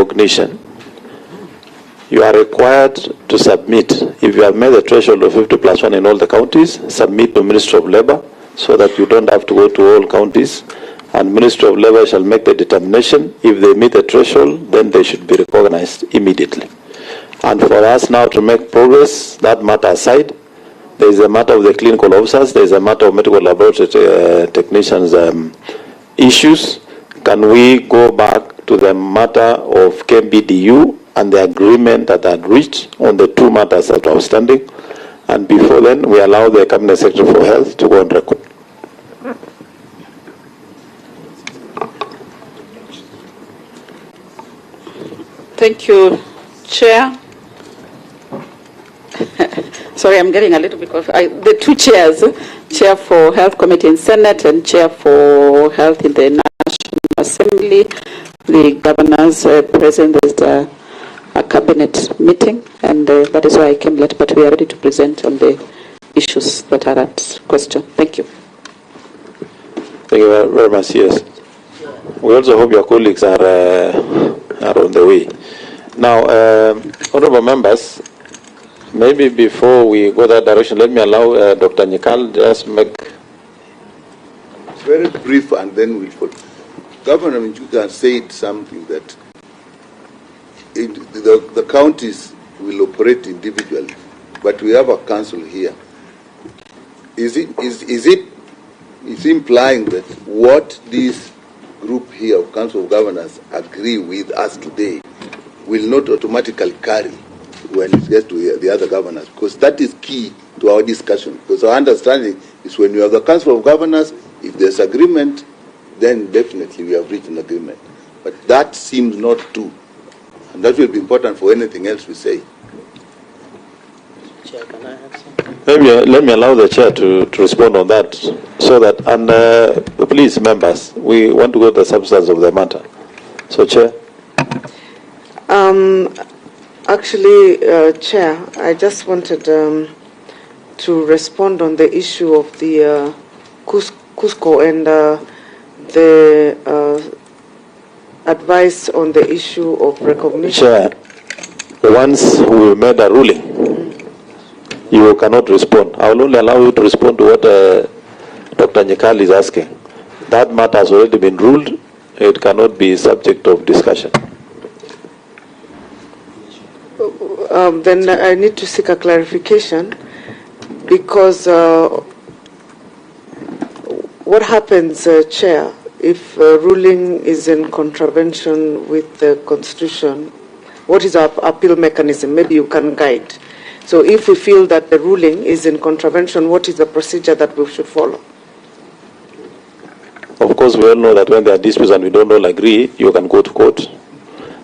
recognition, you are required to submit, if you have met the threshold of 50+1 in all the counties, submit to Ministry of Labor so that you don't have to go to all counties. And Ministry of Labor shall make the determination. If they meet the threshold, then they should be recognized immediately. And for us now to make progress, that matter aside, there is a matter of the clinical officers, there is a matter of medical laboratory technicians issues. Can we go back to the matter of KBDU and the agreement that had reached on the two matters that are outstanding? And before then, we allow the Cabinet Secretary for Health to go on record. Thank you, Chair. Sorry, I'm getting a little bit confused. The two chairs, Chair for Health Committee in Senate and Chair for Health in the National Assembly, the governors present. There's a cabinet meeting, and that is why I came late, but we are ready to present on the issues that are at question. Thank you. Thank you very much. Yes. We also hope your colleagues are on the way. Now, honorable members, maybe before we go that direction, let me allow Dr. Nyikal just make... Very brief, and then we'll put... Governor Minjuka said something that the counties will operate individually, but we have a council here. Is it implying that what this group here of Council of Governors agree with us today will not automatically carry when it gets to the other governors? Because that is key to our discussion. Because our understanding is when you have the Council of Governors, if there's agreement, then definitely we have reached an agreement. But that seems not to. And that will be important for anything else we say. Chair, can I add something? Let me allow the chair to respond on that, so that, and please, members, we want to go to the substance of the matter. So, Chair. Actually, Chair, I just wanted to respond on the issue of the Cusco and the advice on the issue of recognition. Chair, once we made a ruling, you cannot respond. I will only allow you to respond to what Dr. Nyikal is asking. That matter has already been ruled. It cannot be subject of discussion. Then I need to seek a clarification, because what happens, Chair, if a ruling is in contravention with the Constitution? What is our appeal mechanism? Maybe you can guide. So if we feel that the ruling is in contravention, what is the procedure that we should follow? Of course, we all know that when there are disputes and we don't all agree, you can go to court.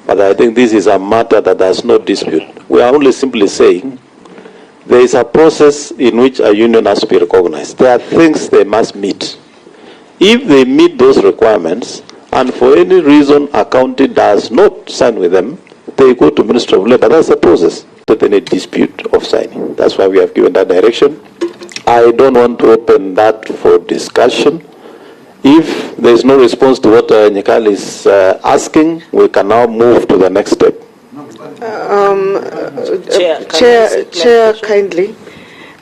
But I think this is a matter that has no dispute. We are only simply saying there is a process in which a union has to be recognized. There are things they must meet. If they meet those requirements, and for any reason a county does not sign with them, they go to Ministry of Labor. That's the process. Not any dispute of signing. That's why we have given that direction. I don't want to open that for discussion. If there is no response to what Nyikal is asking, we can now move to the next step. Chair, kindly,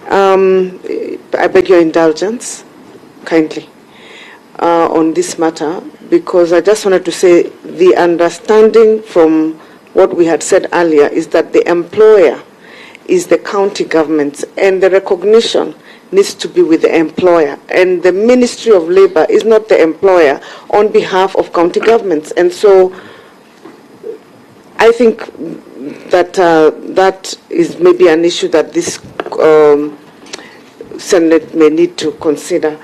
I beg your indulgence, kindly, on this matter, because I just wanted to say the understanding from what we had said earlier is that the employer is the county government, and the recognition needs to be with the employer, and the Ministry of Labor is not the employer on behalf of county governments. And so I think that that is maybe an issue that this Senate may need to consider,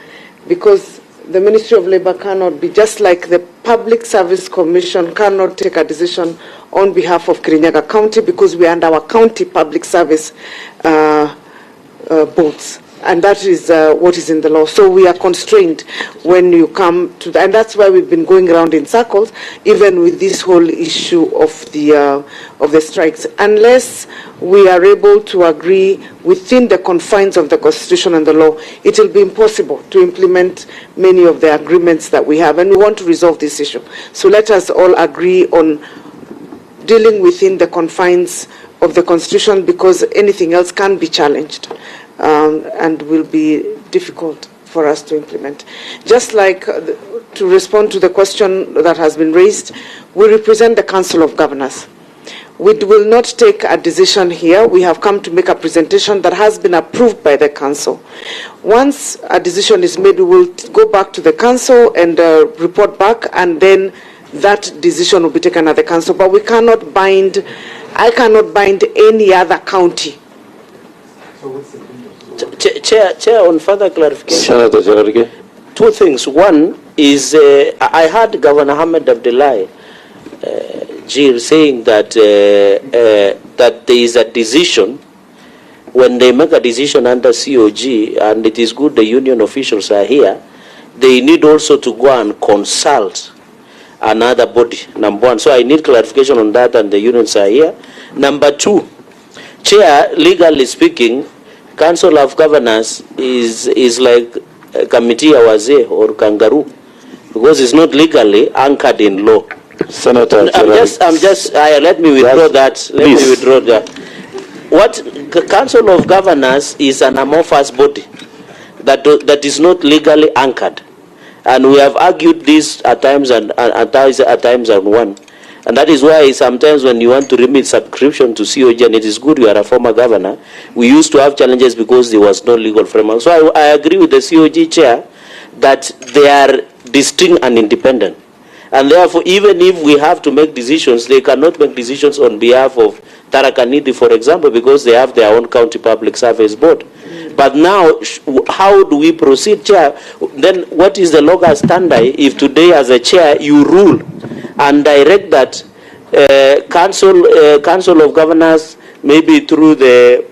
because the Ministry of Labor cannot be, just like the Public Service Commission cannot take a decision on behalf of Kirinyaga County, because we are under our county public service boards. And that is what is in the law. So we are constrained when you come to that. And that's why we've been going around in circles, even with this whole issue of the strikes. Unless we are able to agree within the confines of the Constitution and the law, it will be impossible to implement many of the agreements that we have. And we want to resolve this issue. So let us all agree on dealing within the confines of the Constitution, because anything else can be challenged and will be difficult for us to implement. Just like to respond to the question that has been raised, we represent the Council of Governors. We will not take a decision here. We have come to make a presentation that has been approved by the Council. Once a decision is made, we will go back to the Council and report back, and then that decision will be taken at the Council. But we cannot bind, I cannot bind any other county. Chair, on further clarification. Senator Cherargei. Two things. One is, I heard Governor Ahmed Abdullahi Jill saying that that there is a decision, when they make a decision under COG, and it is good the union officials are here, they need also to go and consult another body, number one. So I need clarification on that, and the unions are here. Number two, Chair, legally speaking, Council of Governors is like a committee awazee or kangaroo, because it's not legally anchored in law. Senator, I'm just. Let me withdraw that. Let me withdraw that. What Council of Governors is an amorphous body that is not legally anchored, and we have argued this at times and at times and one. And that is why sometimes when you want to remit subscription to COG, and it is good you are a former governor, we used to have challenges because there was no legal framework. So I agree with the COG chair that they are distinct and independent. And therefore, even if we have to make decisions, they cannot make decisions on behalf of Tarakanidi, for example, because they have their own county public service board. But now, how do we proceed, Chair? Then what is the local standard if today as a chair you rule and direct that Council of Governors, maybe through the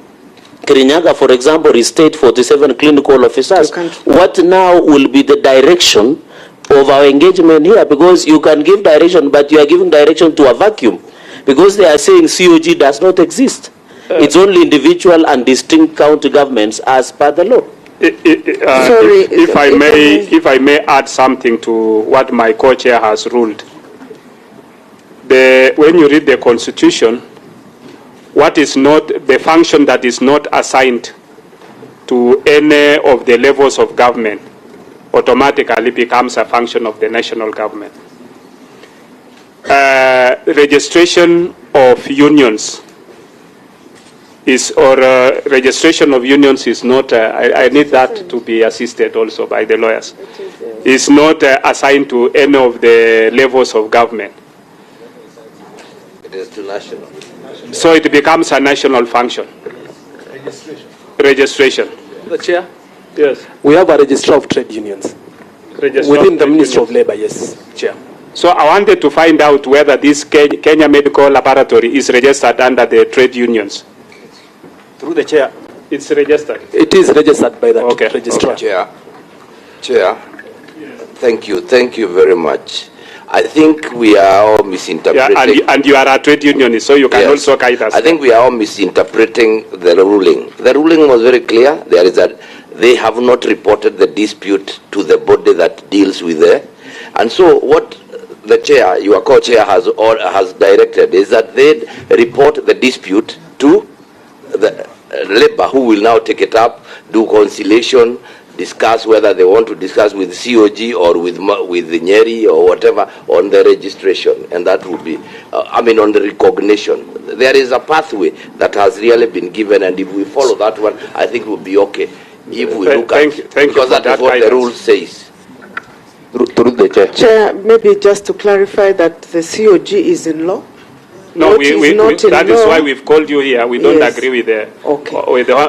Kirinyaga, for example, is state 47 clinical officers? What now will be the direction of our engagement here? Because you can give direction, but you are giving direction to a vacuum, because they are saying COG does not exist. It's only individual and distinct county governments as per the law. If I may add something to what my co-chair has ruled. When you read the Constitution, what is not the function that is not assigned to any of the levels of government automatically becomes a function of the national government. Registration of unions is not, I need that to be assisted also by the lawyers, is not assigned to any of the levels of government. It is to national. So it becomes a national function. Registration. The chair? Yes. We have a registrar of trade unions. Within the Ministry of Labour, yes, Chair. So I wanted to find out whether this Kenya Medical Laboratory is registered under the trade unions. Through the chair. It's registered. It is registered by the registrar. Chair, thank you very much. I think we are all misinterpreting. Yeah, and you are a trade unionist, so you can also guide us. I think we are all misinterpreting the ruling. The ruling was very clear. There is that they have not reported the dispute to the body that deals with it. And so what the chair, your co-chair, has directed is that they report the dispute to the labor, who will now take it up, do conciliation, discuss whether they want to discuss with COG or with Nyeri or whatever on the registration, and that would be, on the recognition. There is a pathway that has really been given, and if we follow that one, I think it will be okay. If we look at it, because that is what the rule says. Through the chair. Chair, maybe just to clarify that the COG is in law. No, that is why we've called you here. We don't agree with the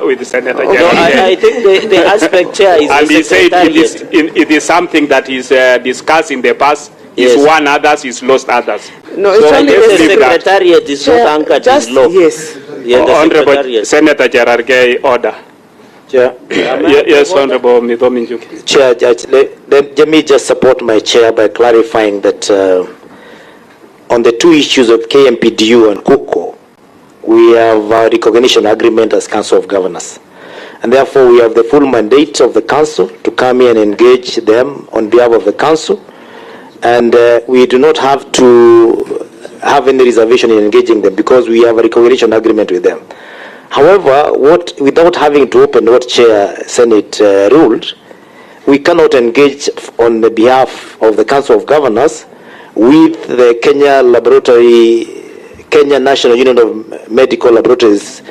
with Senator General. I think the aspect, Chair, is and he said it is something that is discussed in the past. Is won others, is lost others. No, it's so only the Secretariat is not anchored in law. Yes. Honorable Senator Cherargei, order. Chair. Yes, Honorable Mithominjuki. Chair, let me just support my chair by clarifying that on the two issues of KMPDU and KUKO, we have a recognition agreement as Council of Governors. And therefore, we have the full mandate of the Council to come here and engage them on behalf of the Council. And we do not have to have any reservation in engaging them because we have a recognition agreement with them. However, without having to open what Chair Senate ruled, we cannot engage on the behalf of the Council of Governors with the Kenya National Union of Medical Laboratories,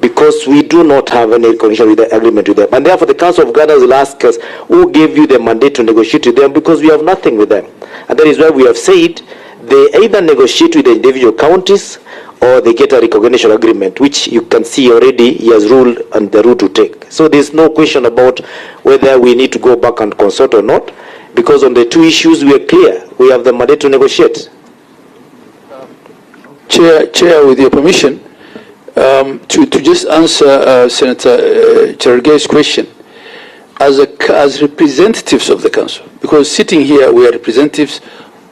because we do not have any recognition with the agreement with them. And therefore the Council of Governors will ask us, who gave you the mandate to negotiate with them, because we have nothing with them. And that is why we have said they either negotiate with the individual counties or they get a recognition agreement, which you can see already he has ruled and the route to take. So there's no question about whether we need to go back and consult or not, because on the two issues we are clear. We have the mandate to negotiate. Chair, with your permission, to just answer Senator Cherargei's question, as representatives of the council, because sitting here we are representatives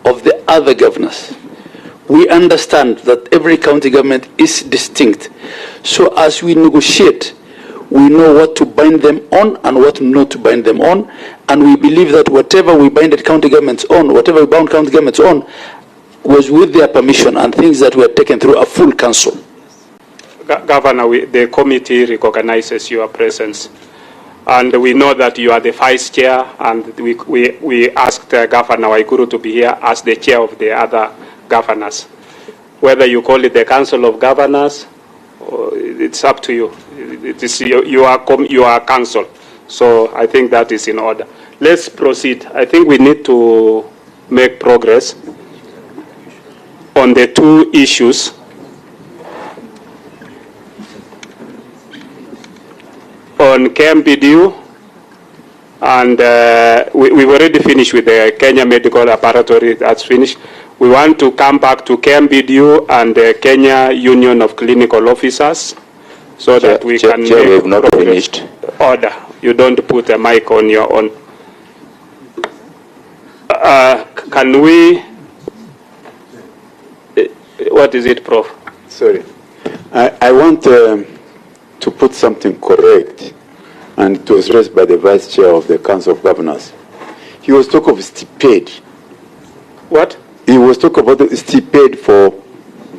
of the other governors. We understand that every county government is distinct. So as we negotiate, we know what to bind them on and what not to bind them on, and we believe that whatever we binded county governments on, whatever we bound county governments on, was with their permission and things that were taken through a full council. Governor, the committee recognizes your presence, and we know that you are the vice chair, and we asked Governor Waiguru to be here as the chair of the other governors. Whether you call it the Council of Governors, it's up to you. It is your council. So I think that is in order. Let's proceed. I think we need to make progress on the two issues. On KMPDU, and we've already finished with the Kenya Medical Laboratory, that's finished. We want to come back to KMPDU and the Kenya Union of Clinical Officers so that we can Chair, we have not finished. Order. You don't put a mic on your own. Can we, what is it, Prof? Sorry. I want to put something correct, and it was raised by the Vice Chair of the Council of Governors. He was talking of stipend. What? He was talking about the stipend for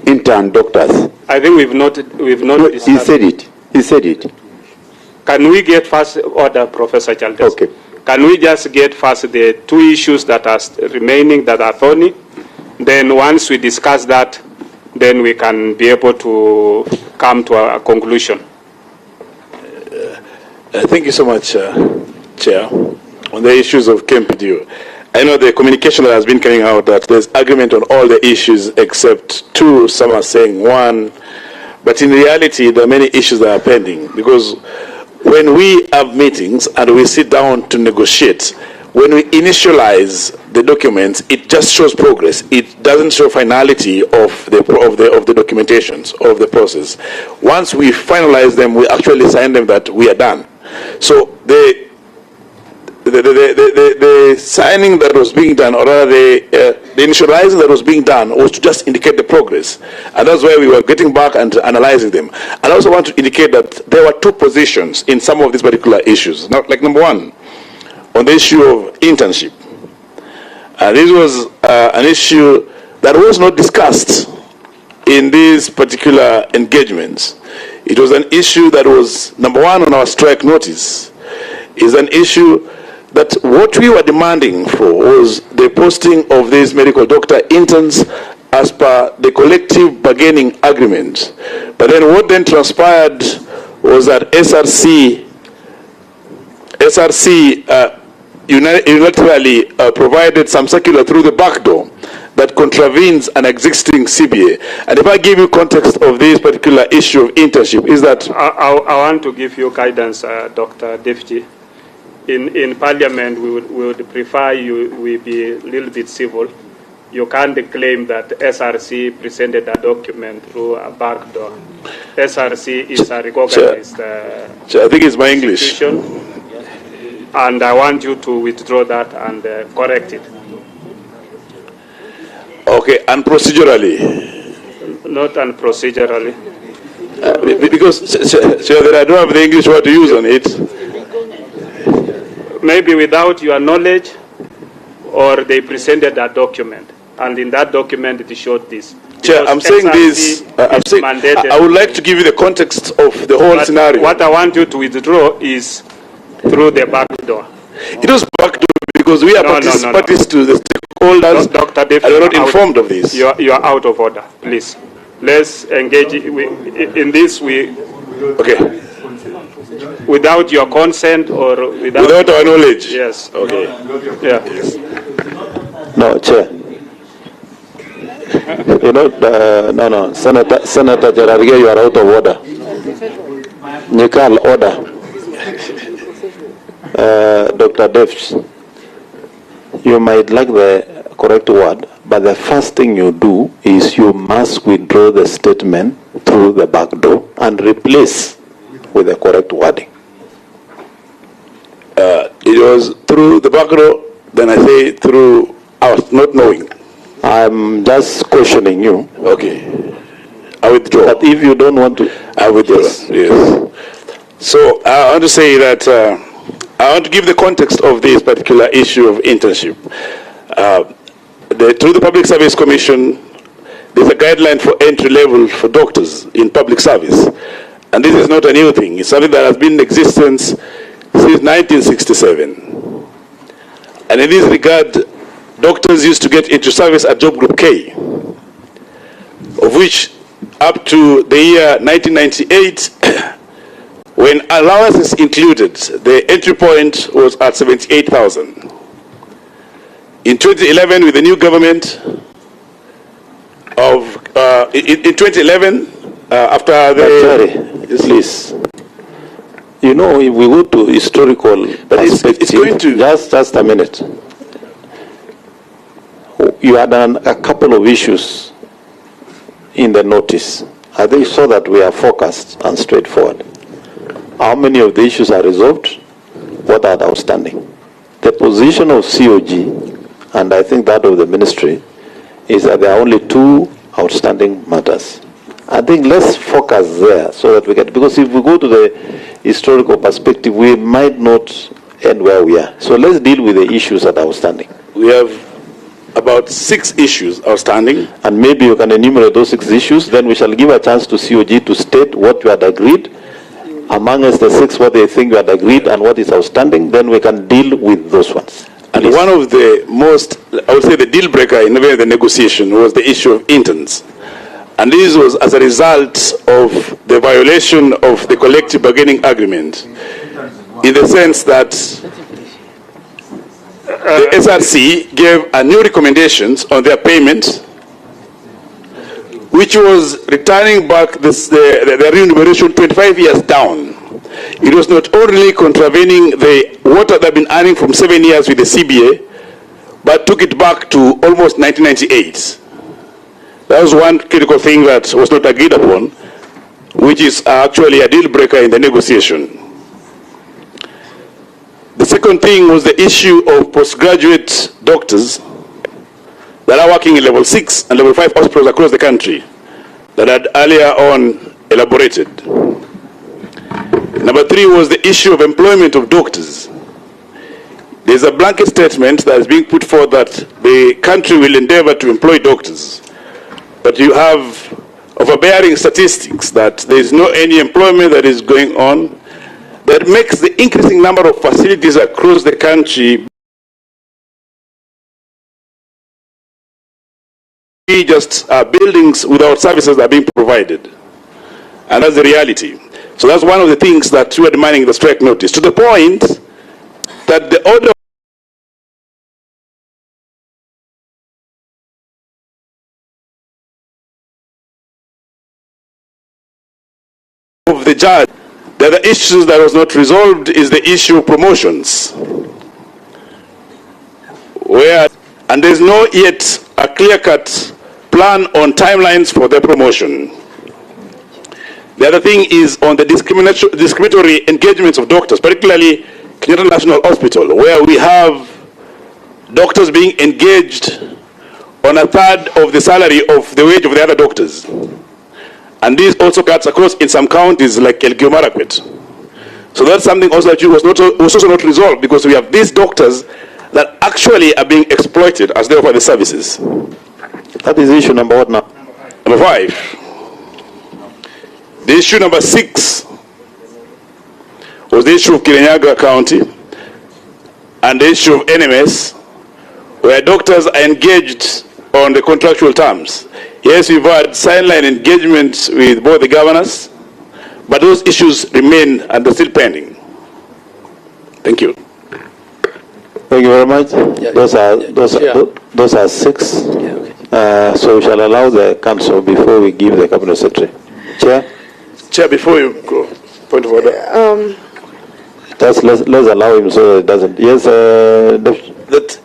intern doctors. I think we've not. No, he said it. He said it. Can we get first order, Professor Chaldes? Okay. Can we just get first the two issues that are remaining that are thorny? Then once we discuss that, then we can be able to come to a conclusion. Thank you so much, Chair. On the issues of KMPDU, I know the communication that has been coming out that there's agreement on all the issues except two. Some are saying one, but in reality, there are many issues that are pending, because when we have meetings and we sit down to negotiate, when we initialize the documents, it just shows progress. It doesn't show finality of the documentations of the process. Once we finalize them, we actually sign them that we are done. So the signing that was being done, or rather the initializing that was being done, was to just indicate the progress. And that's why we were getting back and analyzing them. And I also want to indicate that there were two positions in some of these particular issues. Now, like number one, on the issue of internship. This was an issue that was not discussed in these particular engagements. It was an issue that was, number one, on our strike notice. Is an issue that what we were demanding for was the posting of these medical doctor interns as per the collective bargaining agreement. But then what then transpired was that SRC unilaterally provided some circular through the back door that contravenes an existing CBA. And if I give you context of this particular issue of internship, is that... I want to give you guidance, Dr. Deputy. In Parliament, we would prefer we be a little bit civil. You can't claim that SRC presented a document through a back door. SRC is a recognized I think it's my English. And I want you to withdraw that and correct it. Okay, and procedurally? Not unprocedurally. Because I don't have the English word to use on it. Maybe without your knowledge, or they presented a document, and in that document it showed this. Chair, I'm saying this. I would like to give you the context of the whole scenario. What I want you to withdraw is through the back door. It was back door because we are parties to the stakeholders. Dr. David, and are not informed of this. You are out of order. Please, let's engage in this. Okay. Without your consent or without our knowledge. Yes. Okay. Yeah. Yes. No, Chair. You know, no, Senator Cherargei, you are out of order. Nikal, order. Dr. Devs, you might lack the correct word, but the first thing you do is you must withdraw the statement through the back door and replace with the correct wording. It was through the back door, then I say through us not knowing. I'm just questioning you. Okay. I withdraw. But if you don't want to, I withdraw. Yes. So I want to say that I want to give the context of this particular issue of internship. Through the Public Service Commission, there's a guideline for entry level for doctors in public service. And this is not a new thing. It's something that has been in existence since 1967. And in this regard, doctors used to get into service at job group K, of which up to the year 1998, when allowances included, the entry point was at 78,000. In 2011, with the new government in 2011, after the... please. You know, if we go to historical perspective, it's going to... Just a minute. You had a couple of issues in the notice. I think so that we are focused and straightforward. How many of the issues are resolved? What are outstanding? The position of COG, and I think that of the ministry, is that there are only two outstanding matters. I think let's focus there so that we get, because if we go to the historical perspective, we might not end where we are. So let's deal with the issues that are outstanding. We have about 6 issues outstanding. And maybe you can enumerate those 6 issues, then we shall give a chance to COG to state what you had agreed, among us the 6 what they think you had agreed and what is outstanding, then we can deal with those ones. And one of the most, I would say the deal breaker in the negotiation was the issue of interns. And this was as a result of the violation of the collective bargaining agreement, in the sense that the SRC gave a new recommendations on their payment, which was returning back the remuneration 25 years down. It was not only contravening what they had been earning from 7 years with the CBA, but took it back to almost 1998. That was one critical thing that was not agreed upon, which is actually a deal breaker in the negotiation. The second thing was the issue of postgraduate doctors that are working in level 6 and level 5 hospitals across the country that had earlier on elaborated. Number 3 was the issue of employment of doctors. There's a blanket statement that is being put forth that the country will endeavor to employ doctors. But you have overbearing statistics that there is no any employment that is going on, that makes the increasing number of facilities across the country be just buildings without services that are being provided. And that's the reality. So that's one of the things that we are demanding the strike notice, to the point that the order of the judge. The other issue that was not resolved is the issue of promotions, and there's no yet a clear-cut plan on timelines for the promotion. The other thing is on the discriminatory engagements of doctors, particularly Kenyatta National Hospital, where we have doctors being engaged on a third of the salary of the wage of the other doctors. And this also cuts across in some counties like Elgeyo Marakwet. So that's something also that was also not resolved, because we have these doctors that actually are being exploited as they offer the services. That is issue number what now? Number 5. The issue number 6 was the issue of Kirinyaga County and the issue of NMS, where doctors are engaged on the contractual terms. Yes, we've had sideline engagements with both the governors, but those issues remain and they're still pending. Thank you. Thank you very much. Yeah, Those are 6. So we shall allow the council before we give the cabinet secretary. Chair? Chair, before you go, point of order. Let's allow him so that it doesn't. Yes, that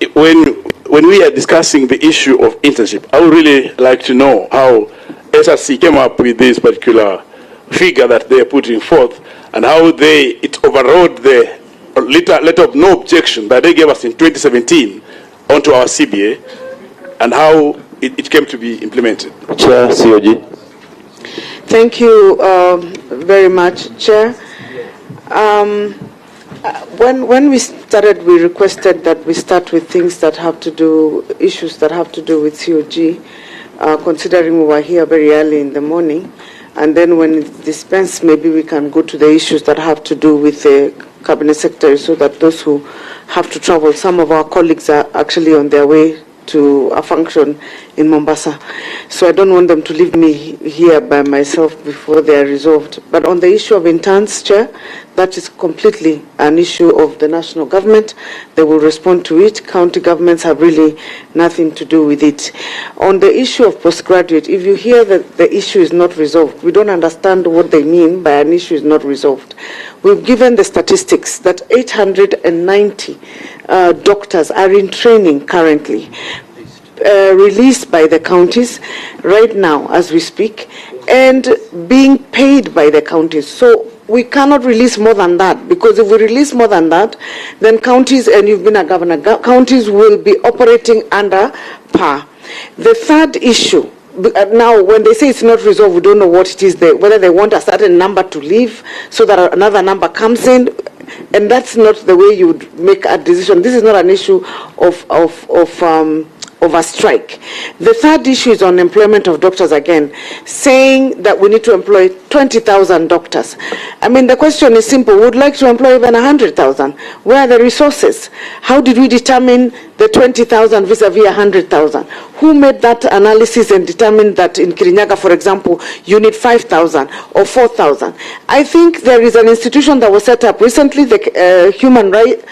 when we are discussing the issue of internship, I would really like to know how SRC came up with this particular figure that they are putting forth, and how it overrode the letter of no objection that they gave us in 2017 onto our CBA, and how it came to be implemented. Chair, COG. Thank you very much, Chair. When we started, we requested that we start with things that have to do, issues that have to do with COG, considering we were here very early in the morning. And then when it dispense, maybe we can go to the issues that have to do with the cabinet secretary, so that those who have to travel, some of our colleagues are actually on their way to a function in Mombasa. So I don't want them to leave me here by myself before they are resolved. But on the issue of interns, Chair, that is completely an issue of the national government. They will respond to it. County governments have really nothing to do with it. On the issue of postgraduate, if you hear that the issue is not resolved, we don't understand what they mean by an issue is not resolved. We've given the statistics that 890 doctors are in training currently, released by the counties right now as we speak, and being paid by the counties. So we cannot release more than that, because if we release more than that, then counties, and you've been a governor, counties will be operating under par. The third issue, now when they say it's not resolved, we don't know what it is, whether they want a certain number to leave so that another number comes in, and that's not the way you would make a decision. This is not an issue of a strike. The third issue is on employment of doctors again, saying that we need to employ 20,000 doctors. I mean, the question is simple. We would like to employ even 100,000. Where are the resources? How did we determine the 20,000 vis-a-vis 100,000? Who made that analysis and determined that in Kirinyaga, for example, you need 5,000 or 4,000? I think there is an institution that was set up recently, the Human Rights,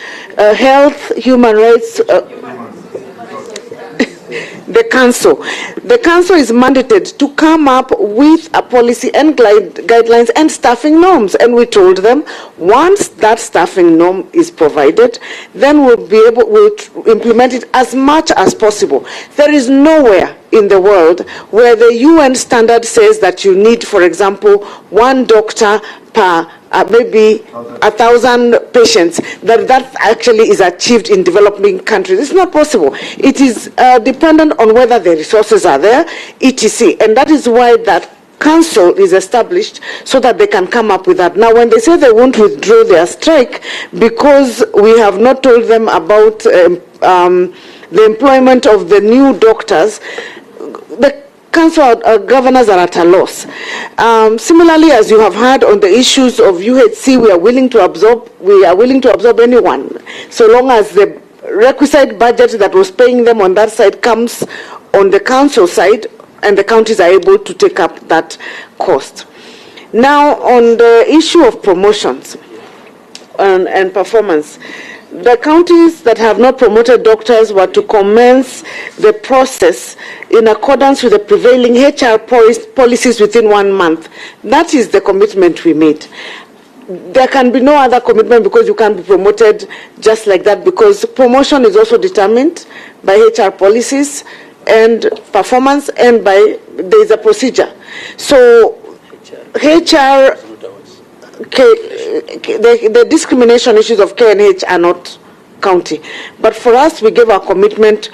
the council. The council is mandated to come up with a policy and guidelines and staffing norms. And we told them, once that staffing norm is provided, then we'll implement it as much as possible. There is nowhere in the world where the UN standard says that you need, for example, 1 doctor per maybe 1,000 patients, that actually is achieved in developing countries. It's not possible. It is dependent on whether the resources are there, etc. And that is why that council is established, so that they can come up with that. Now, when they say they won't withdraw their strike because we have not told them about the employment of the new doctors, the council governors are at a loss. Similarly, as you have heard on the issues of UHC, we are willing to absorb anyone, so long as the requisite budget that was paying them on that side comes on the council side, and the counties are able to take up that cost. Now, on the issue of promotions and performance, the counties that have not promoted doctors were to commence the process in accordance with the prevailing HR policies within 1 month. That is the commitment we made. There can be no other commitment, because you can't be promoted just like that, because promotion is also determined by HR policies and performance, and there is a procedure. So HR, the discrimination issues of K&H are not county. But for us, we gave our commitment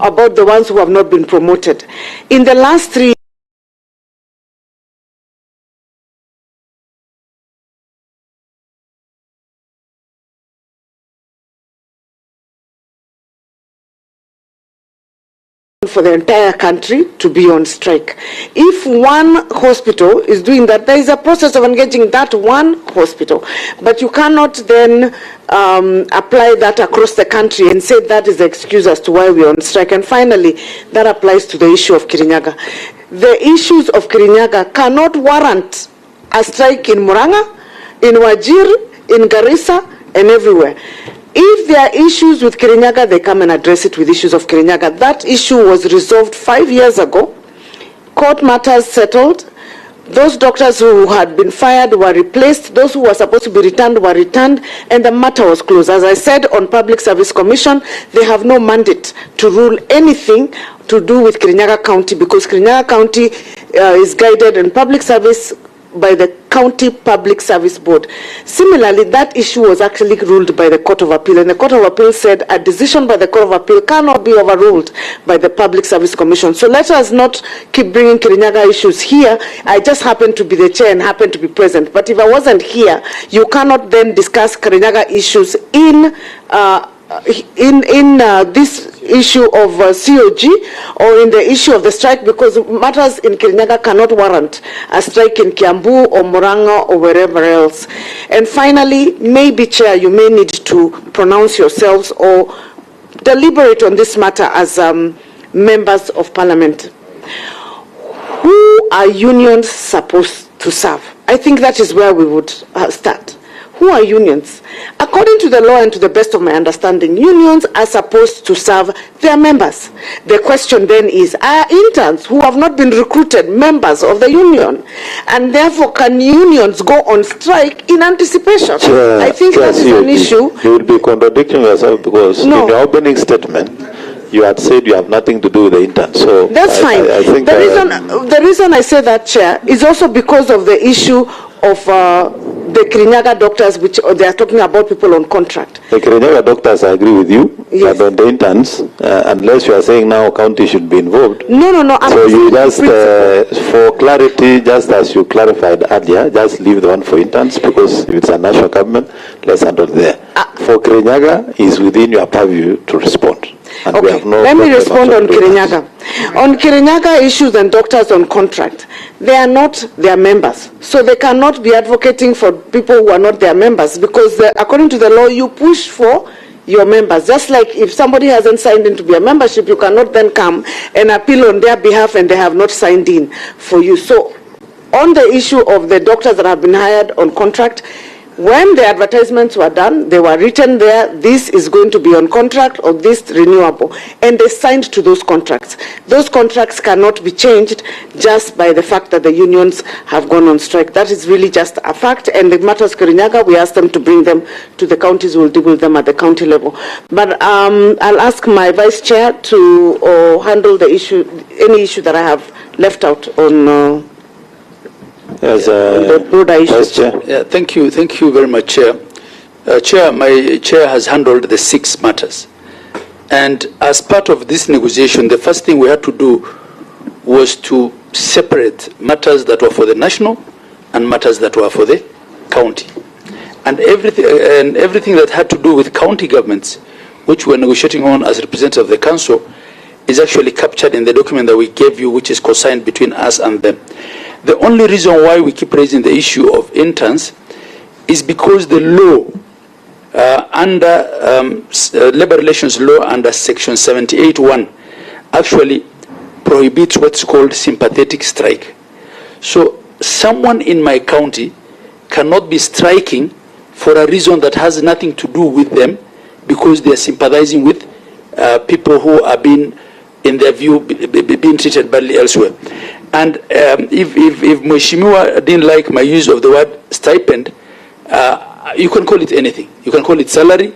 about the ones who have not been promoted. In the last 3 for the entire country to be on strike. If one hospital is doing that, there is a process of engaging that one hospital. But you cannot then apply that across the country and say that is the excuse as to why we are on strike. And finally, that applies to the issue of Kirinyaga. The issues of Kirinyaga cannot warrant a strike in Muranga, in Wajir, in Garissa, and everywhere. If there are issues with Kirinyaga, they come and address it with issues of Kirinyaga. That issue was resolved 5 years ago. Court matters settled. Those doctors who had been fired were replaced. Those who were supposed to be returned were returned, and the matter was closed. As I said, on Public Service Commission, they have no mandate to rule anything to do with Kirinyaga County, because Kirinyaga County is guided in public service by the County Public Service Board. Similarly, that issue was actually ruled by the Court of Appeal, and the Court of Appeal said a decision by the Court of Appeal cannot be overruled by the Public Service Commission. So let us not keep bringing Kirinyaga issues here. I just happen to be the chair and happen to be present. But if I wasn't here, you cannot then discuss Kirinyaga issues in this issue of COG or in the issue of the strike, because matters in Kirinyaga cannot warrant a strike in Kiambu or Muranga or wherever else. And finally, maybe, Chair, you may need to pronounce yourselves or deliberate on this matter as members of Parliament. Who are unions supposed to serve? I think that is where we would start. Who are unions? According to the law and to the best of my understanding, unions are supposed to serve their members. The question then is, are interns who have not been recruited members of the union? And therefore, can unions go on strike in anticipation? I think that is an issue. You will be contradicting yourself, because in your opening statement, you had said you have nothing to do with the interns. So that's fine. I think the reason I say that, Chair, is also because of the issue of the Kirinyaga doctors, which they are talking about people on contract. The Kirinyaga doctors, I agree with you, but on the interns, unless you are saying now county should be involved. No. So you just, for clarity, just as you clarified earlier, just leave the one for interns, because if it's a national government, let's handle it there. For Kirinyaga, is within your purview to respond. And okay, we have no let me respond on Kirinyaga. On Kirinyaga issues and doctors on contract, they are not their members. So they cannot be advocating for people who are not their members, because according to the law, you push for your members. Just like if somebody hasn't signed in to be a membership, you cannot then come and appeal on their behalf and they have not signed in for you. So on the issue of the doctors that have been hired on contract, when the advertisements were done, they were written there, this is going to be on contract or this renewable, and they signed to those contracts. Those contracts cannot be changed just by the fact that the unions have gone on strike. That is really just a fact, and the matters Kirinyaga, we asked them to bring them to the counties, we'll deal with them at the county level. But I'll ask my vice chair to handle the issue, any issue that I have left out on Yes, the broader issues. Yeah, thank you very much, Chair. Chair, my chair has handled the 6 matters. And as part of this negotiation, the first thing we had to do was to separate matters that were for the national and matters that were for the county. And everything that had to do with county governments, which we're negotiating on as representatives of the council, is actually captured in the document that we gave you, which is co-signed between us and them. The only reason why we keep raising the issue of interns is because the law under labor relations law under section 78(1) actually prohibits what's called sympathetic strike. So someone in my county cannot be striking for a reason that has nothing to do with them, because they are sympathizing with people who are being, in their view, being treated badly elsewhere. And if Mheshimiwa didn't like my use of the word stipend, you can call it anything. You can call it salary.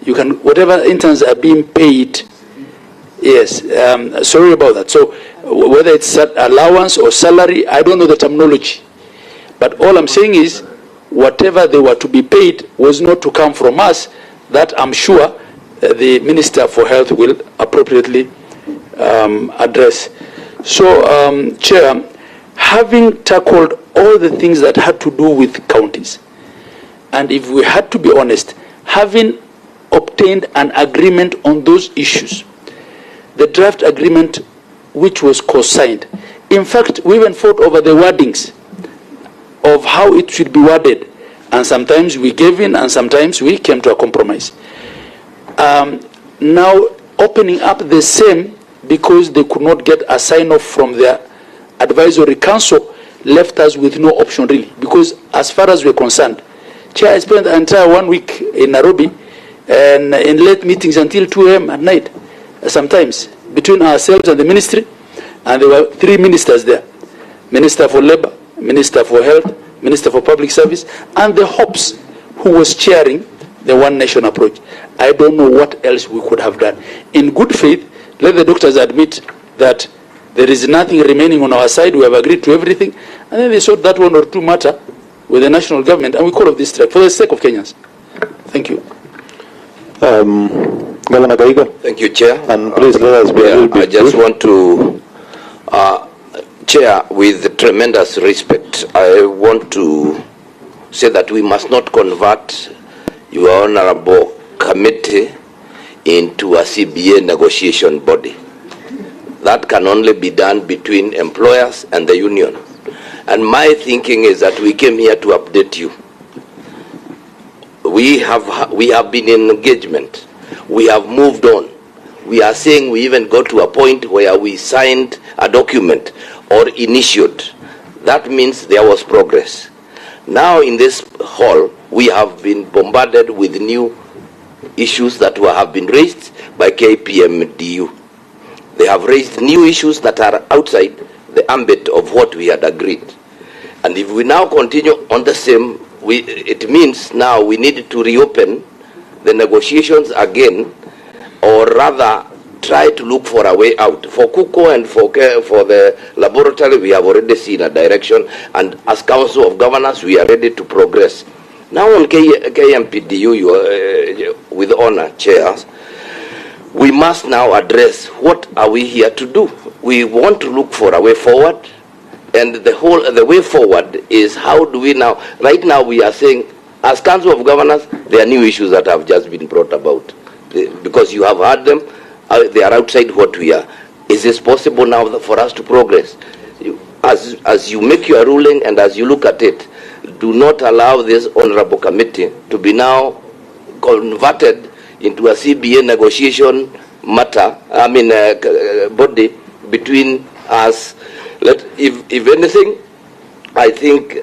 You can, whatever interns are being paid. Yes, sorry about that. So whether it's allowance or salary, I don't know the terminology. But all I'm saying is, whatever they were to be paid was not to come from us. That I'm sure the Minister for Health will appropriately address. So, Chair, having tackled all the things that had to do with counties, and if we had to be honest, having obtained an agreement on those issues, the draft agreement which was co-signed. In fact, we even fought over the wordings of how it should be worded. And sometimes we gave in, and sometimes we came to a compromise. Now, opening up the same because they could not get a sign-off from their advisory council left us with no option really. Because as far as we're concerned, Chair, I spent the entire 1 week in Nairobi and in late meetings until 2 a.m. at night, sometimes, between ourselves and the ministry. And there were 3 ministers there. Minister for Labor, Minister for Health, Minister for Public Service, and the Hops, who was chairing the One Nation approach. I don't know what else we could have done. In good faith, let the doctors admit that there is nothing remaining on our side. We have agreed to everything. And then they sort that 1 or 2 matter with the national government, and we call off this strike for the sake of Kenyans. Thank you. Governor Gaiga. Thank you, Chair. And please let us be a little bit I just brief. want to, Chair, with tremendous respect, I want to say that we must not convert your honorable committee into a CBA negotiation body. That can only be done between employers and the union. And my thinking is that we came here to update you. We have been in engagement. We have moved on. We are saying we even got to a point where we signed a document or initiated. That means there was progress. Now in this hall, we have been bombarded with new issues that have been raised by KPMDU. They have raised new issues that are outside the ambit of what we had agreed. And if we now continue on the same, it means now we need to reopen the negotiations again, or rather try to look for a way out. For KUKO and for the laboratory, we have already seen a direction, and as Council of Governors, we are ready to progress. Now on KMPDU, with honor, chairs, we must now address what are we here to do. We want to look for a way forward, and the way forward is how do we now, right now we are saying, as Council of Governors, there are new issues that have just been brought about. Because you have heard them, they are outside what we are. Is this possible now for us to progress? As you make your ruling and as you look at it, do not allow this honorable committee to be now converted into a CBA negotiation matter, body between us. If anything, I think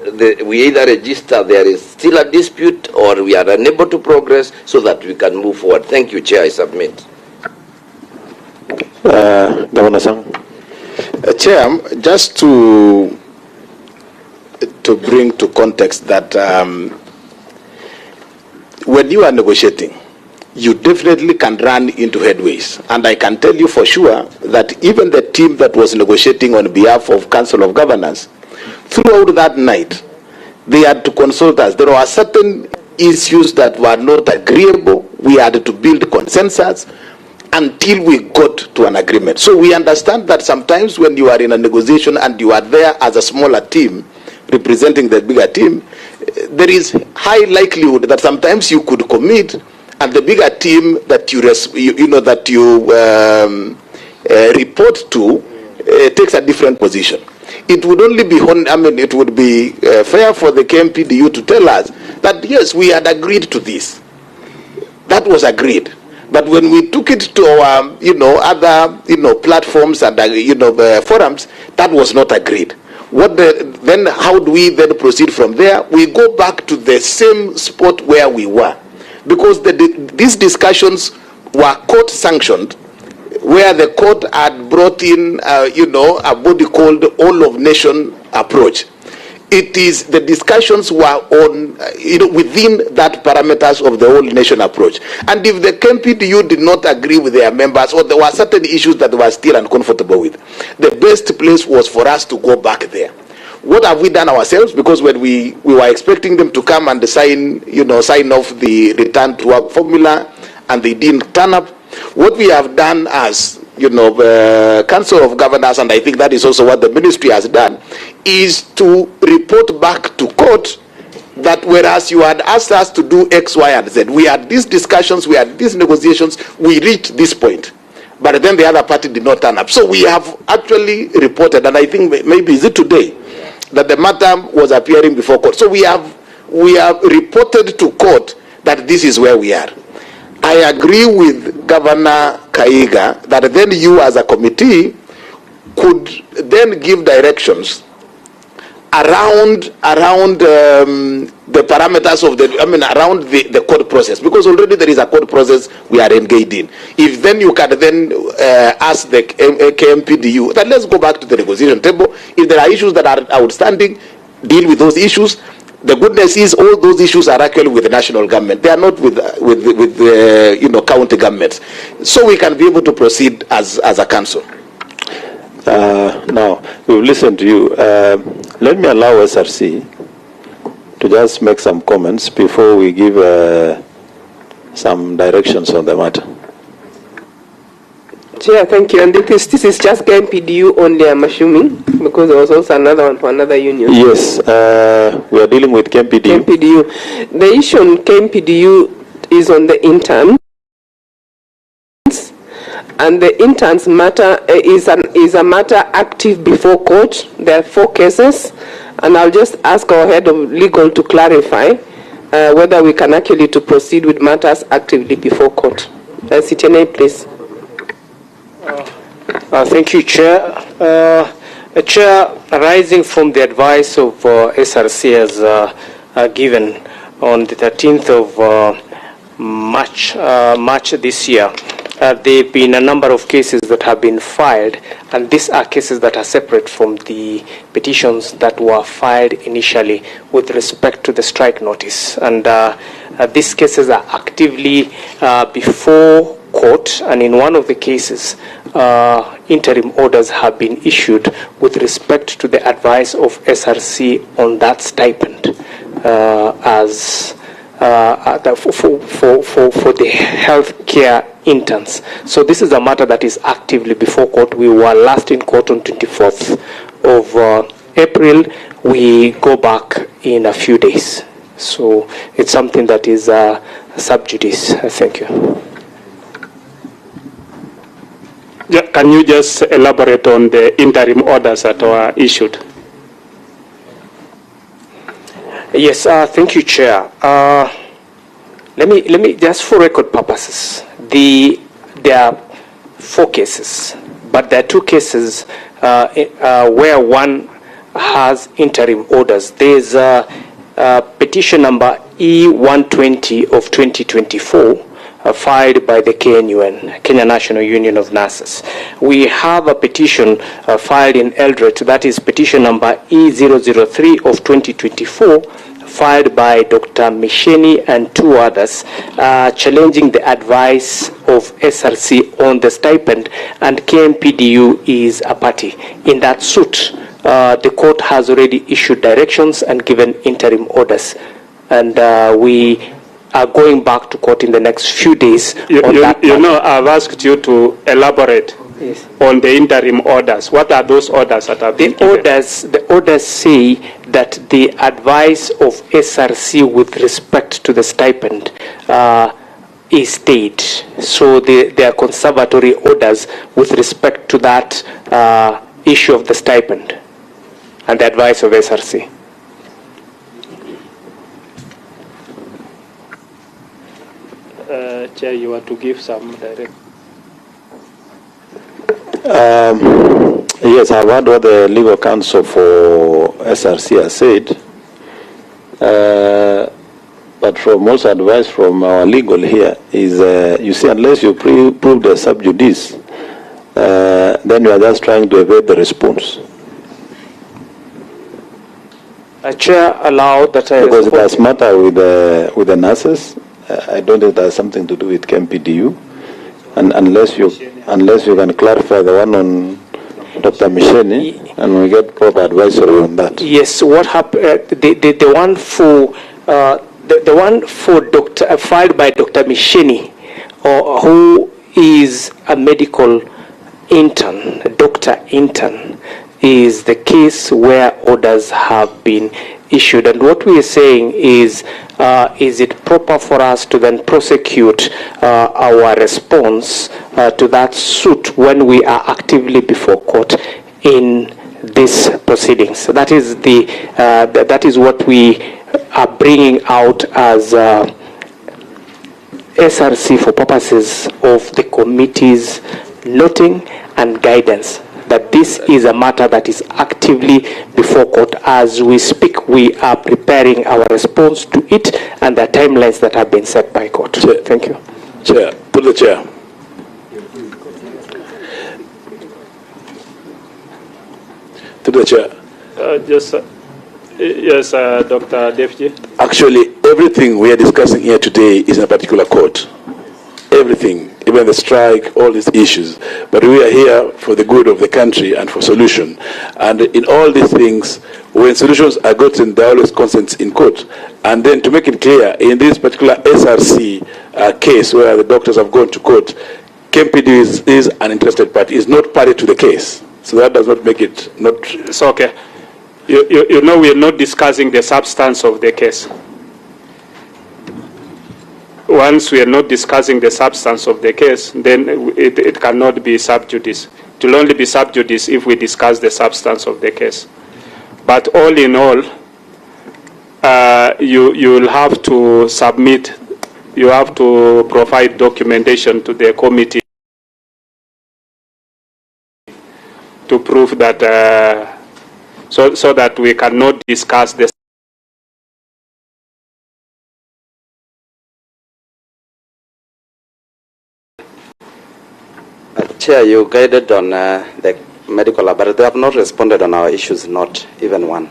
we either register there is still a dispute or we are unable to progress so that we can move forward. Thank you, Chair. I submit. Governor Sang. Chair, just to bring to context that when you are negotiating, you definitely can run into headways. And I can tell you for sure that even the team that was negotiating on behalf of Council of Governors, throughout that night, they had to consult us. There were certain issues that were not agreeable. We had to build consensus until we got to an agreement. So we understand that sometimes when you are in a negotiation and you are there as a smaller team representing the bigger team, there is high likelihood that sometimes you could commit and the bigger team that you report to takes a different position. It would only be, it would be fair for the KMPDU to tell us that yes, we had agreed to this. That was agreed. But when we took it to our, other, platforms and, forums, that was not agreed. Then how do we then proceed from there? We go back to the same spot where we were. Because these discussions were court sanctioned, where the court had brought in, a body called All of Nation approach. It is the discussions were on, within that parameters of the All Nation approach. And if the KMPDU did not agree with their members, or there were certain issues that they were still uncomfortable with, the best place was for us to go back there. What have we done ourselves? Because when we were expecting them to come and sign off the return to work formula, and they didn't turn up. What we have done as Council of Governors, and I think that is also what the ministry has done, is to report back to court that whereas you had asked us to do X, Y, and Z, we had these discussions, we had these negotiations, we reached this point. but then the other party did not turn up. So we have actually reported, and I think maybe is it today, that the matter was appearing before court. So we have reported to court that this is where we are. I agree with Governor Kaiga that then you as a committee could then give directions around the parameters of around the court process, because already there is a court process we are engaged in. If then you can then ask the KMPDU that let's go back to the negotiation table. If there are issues that are outstanding, deal with those issues. The goodness is all those issues are actually with the national government. They are not with county governments. So we can be able to proceed as a council. Now, we've listened to you. Let me allow SRC to just make some comments before we give some directions on the matter. Chair, thank you. And this is just KMPDU only, I'm assuming, because there was also another one for another union. Yes, we are dealing with KMPDU. KMPDU. The issue on KMPDU is on the interns. And the interns matter is a matter active before court. There are 4 cases, and I'll just ask our head of legal to clarify whether we can actually to proceed with matters actively before court. Sitene, please. Thank you, Chair. Chair, arising from the advice of SRC as given on the 13th of March this year, there have been a number of cases that have been filed, and these are cases that are separate from the petitions that were filed initially with respect to the strike notice. And these cases are actively before court, and in one of the cases, interim orders have been issued with respect to the advice of SRC on that stipend for the healthcare interns. So this is a matter that is actively before court. We were last in court on 24th of April. We go back in a few days. So it's something that is sub judice. Thank you. Yeah, can you just elaborate on the interim orders that were issued? Yes, thank you, Chair. Let me just for record purposes, there are 4 cases, but there are 2 cases where one has interim orders. There's petition number E120 of 2024. Filed by the KNUN, Kenya National Union of Nurses. We have a petition filed in Eldred, that is petition number E003 of 2024, filed by Dr. Misheni and 2 others, challenging the advice of SRC on the stipend, and KMPDU is a party. In that suit, the court has already issued directions and given interim orders, and we are going back to court in the next few days. I've asked you to elaborate on the interim orders. What are those orders that have been given? The orders say that the advice of SRC with respect to the stipend is stayed. So they are conservatory orders with respect to that issue of the stipend and the advice of SRC. Chair, you want to give some direct. Yes, I've heard what the legal counsel for SRC has said. But from also advice from our legal here is, you see, unless you prove the sub judice, then you are just trying to evade the response. Chair, allow that I because it has matter with the nurses. I don't think that has something to do with KMPDU, and unless you can clarify the one on Dr. Misheni, and we get proper advisory on that. Yes. What happened? The one for the one for Dr. filed by Dr. Misheni, who is a medical intern, doctor intern, is the case where orders have been issued. And what we are saying is it proper for us to then prosecute our response to that suit when we are actively before court in these proceedings? That is that is what we are bringing out as SRC for purposes of the committee's noting and guidance that this is a matter that is actively before court. As we speak, we are preparing our response to it and the timelines that have been set by court. Chair. Thank you. Chair, to the chair. To the chair. Yes, Dr. Deputy. Actually, everything we are discussing here today is in a particular court. Everything, even the strike, all these issues. But we are here for the good of the country and for solution. And in all these things, when solutions are gotten, there are always consents in court. And then to make it clear, in this particular SRC case where the doctors have gone to court, KMPD is an interested party, is not party to the case. So that does not make it not... It's okay. You know, we are not discussing the substance of the case. Once we are not discussing the substance of the case, then it cannot be sub judice. It will only be sub judice if we discuss the substance of the case. But all in all, you will have to submit, you have to provide documentation to the committee to prove that, so that we cannot discuss this. Chair, you guided on the medical lab, but they have not responded on our issues, not even one.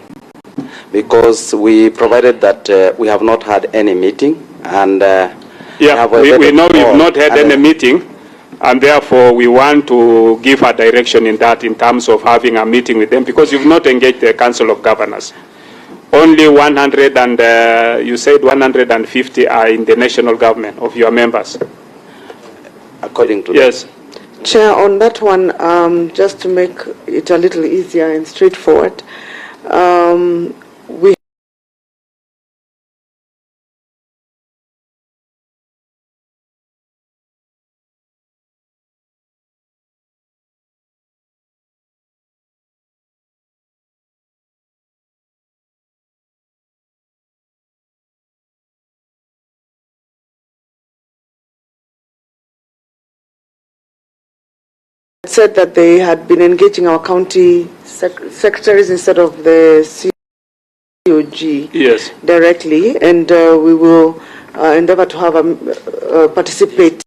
Because we provided that we have not had any meeting, and yeah, we know we've not had any meeting, and therefore we want to give a direction in that in terms of having a meeting with them, because you've not engaged the Council of Governors. Only 100 and you said 150 are in the national government of your members. According to yes. Chair, on that one, just to make it a little easier and straightforward, we said that they had been engaging our county secretaries instead of the COG directly, and we will endeavor to have participate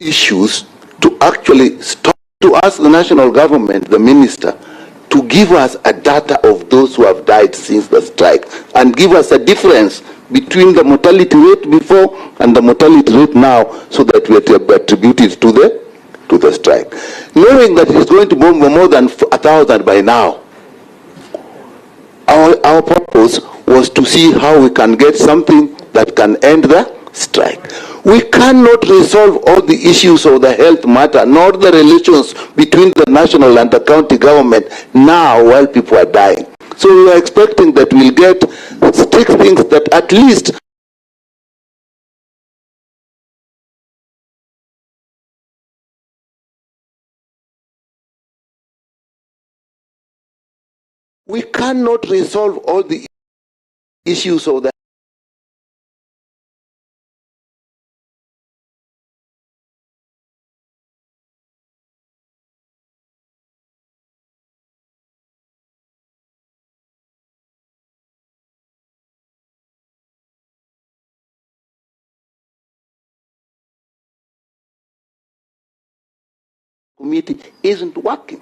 issues to actually stop, to ask the national government, the minister, to give us a data of those who have died since the strike and give us a difference between the mortality rate before and the mortality rate now, so that we attribute it to the strike. Knowing that it is going to be more than 1,000 by now, our purpose was to see how we can get something that can end the strike. We cannot resolve all the issues of the health matter, nor the relations between the national and the county government now while people are dying. So we are expecting that we'll get strict things that at least we cannot resolve all the issues of the committee isn't working.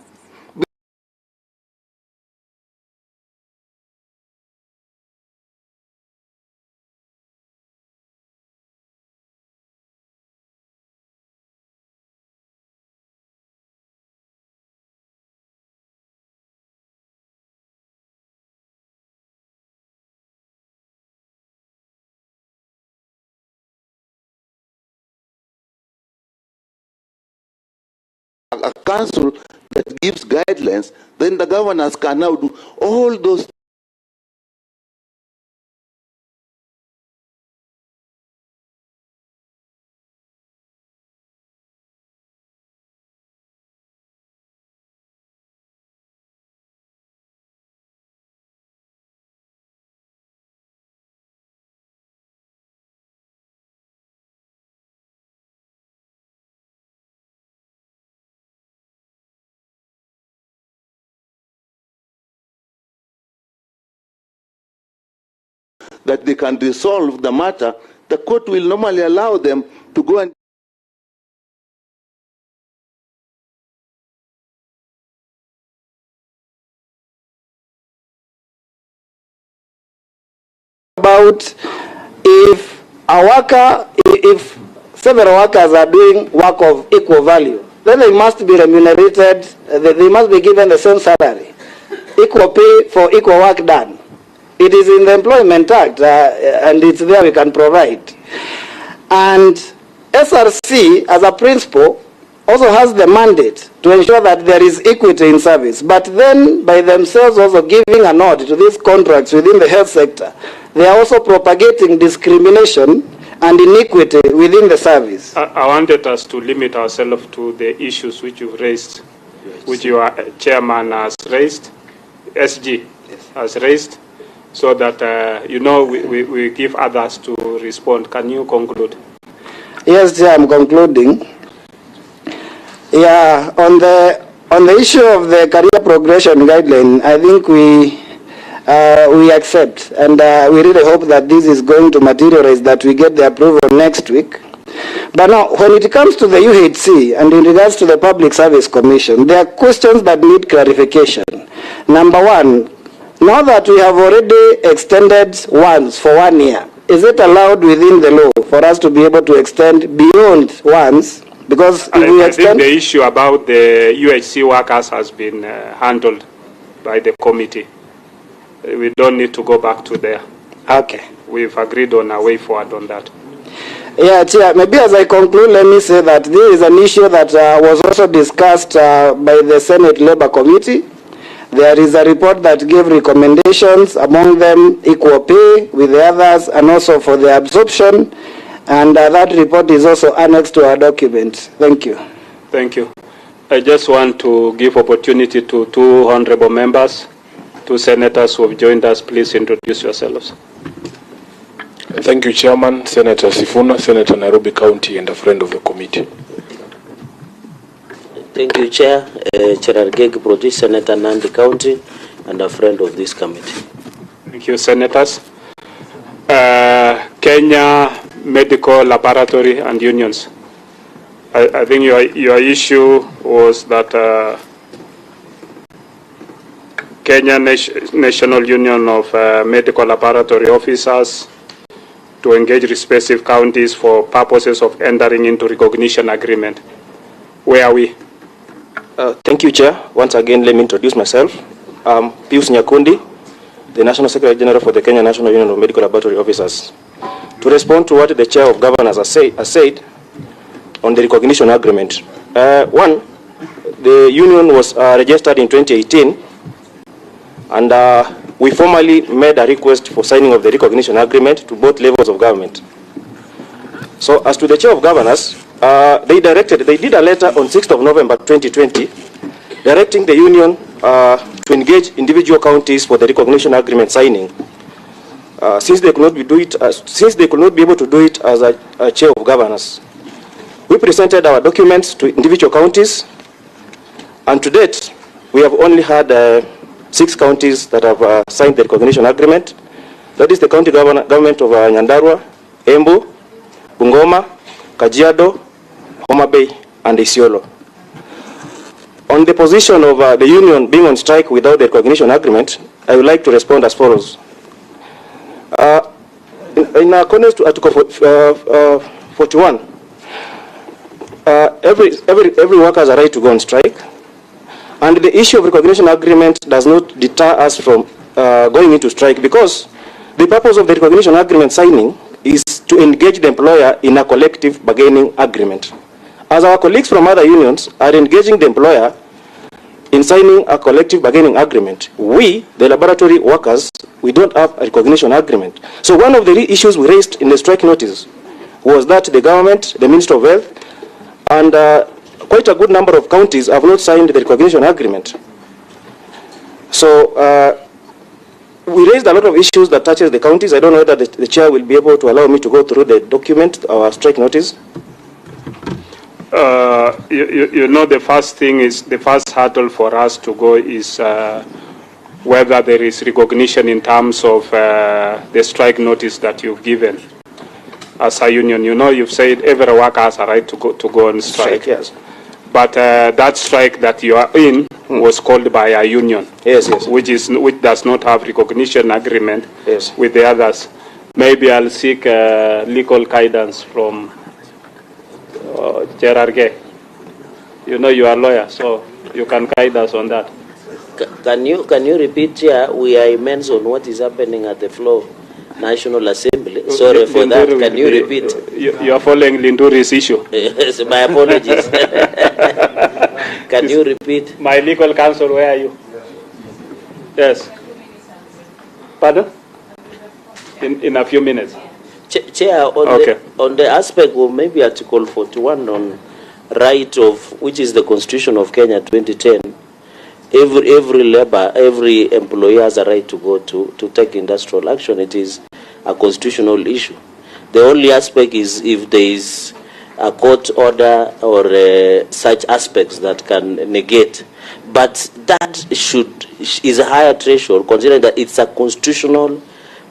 A council that gives guidelines, then the governors can now do all those that they can resolve the matter. The court will normally allow them to go and about if a worker, if several workers are doing work of equal value, then they must be remunerated, they must be given the same salary, equal pay for equal work done. It is in the Employment Act, and it's there we can provide. And SRC, as a principle, also has the mandate to ensure that there is equity in service. But then, by themselves also giving a nod to these contracts within the health sector, they are also propagating discrimination and inequity within the service. I wanted us to limit ourselves to the issues which you've raised, which your chairman has raised, SG has raised, so that, we give others to respond. Can you conclude? Yes, Chair, I'm concluding. Yeah, on the issue of the career progression guideline, I think we accept, and we really hope that this is going to materialize, that we get the approval next week. But now, when it comes to the UHC and in regards to the Public Service Commission, there are questions that need clarification. Number one, now that we have already extended once for 1 year, is it allowed within the law for us to be able to extend beyond once? Because if we extend, I think the issue about the UHC workers has been handled by the committee. We don't need to go back to there. Okay. We've agreed on a way forward on that. Yeah, Chair, maybe as I conclude, let me say that this is an issue that was also discussed by the Senate Labour Committee. There is a report that gave recommendations, among them equal pay with the others, and also for the absorption. And that report is also annexed to our document. Thank you. Thank you. I just want to give opportunity to two honorable members, two senators who have joined us. Please introduce yourselves. Thank you, Chairman. Senator Sifuna, Senator Nairobi County, and a friend of the committee. Thank you, Chair. Cherargei Produce, Senator Nandi County, and a friend of this committee. Thank you, Senators. Kenya Medical Laboratory and Unions. I think your issue was that Kenya National Union of Medical Laboratory Officers to engage respective counties for purposes of entering into recognition agreement. Where are we? Thank you, Chair. Once again, let me introduce myself. I'm Pius Nyakundi, the National Secretary General for the Kenya National Union of Medical Laboratory Officers. To respond to what the Chair of Governors has said on the recognition agreement. One, the union was registered in 2018, and we formally made a request for signing of the recognition agreement to both levels of government. So as to the Chair of Governors, they did a letter on 6th of November 2020, directing the union to engage individual counties for the recognition agreement signing. Since they could not be able to do it as a Chair of Governors, we presented our documents to individual counties, and to date, we have only had 6 counties that have signed the recognition agreement. That is the county government of Nyandarua, Embu, Bungoma, Kajiado, Homa Bay, and Isiolo. On the position of the union being on strike without the recognition agreement, I would like to respond as follows. In accordance to Article 41, every worker has a right to go on strike, and the issue of recognition agreement does not deter us from going into strike, because the purpose of the recognition agreement signing is to engage the employer in a collective bargaining agreement. As our colleagues from other unions are engaging the employer in signing a collective bargaining agreement, we, the laboratory workers, we don't have a recognition agreement. So one of the issues we raised in the strike notice was that the government, the Minister of Health, and quite a good number of counties have not signed the recognition agreement. So we raised a lot of issues that touches the counties. I don't know whether the chair will be able to allow me to go through the document, our strike notice. You know, the first thing is, the first hurdle for us to go is whether there is recognition in terms of the strike notice that you've given as a union. You know, you've said every worker has a right to go on strike. Yes. But that strike that you are in was called by a union. Yes. Which does not have recognition agreement. Yes. With the others. Maybe I'll seek legal guidance from Chair Arge. You know, you are a lawyer, so you can guide us on that. Can you repeat, Chair? We are immense on what is happening at the floor. National Assembly. Sorry for that. Can you repeat? You are following Linduri's issue. Yes, my apologies. Can you repeat? My legal counsel, where are you? Yes. Pardon? In a few minutes. Chair, on the aspect of maybe Article 41 on right of, which is the Constitution of Kenya 2010, every employee has a right to go to take industrial action. It is a constitutional issue. The only aspect is if there is a court order or such aspects that can negate. But that is a higher threshold, considering that it's a constitutional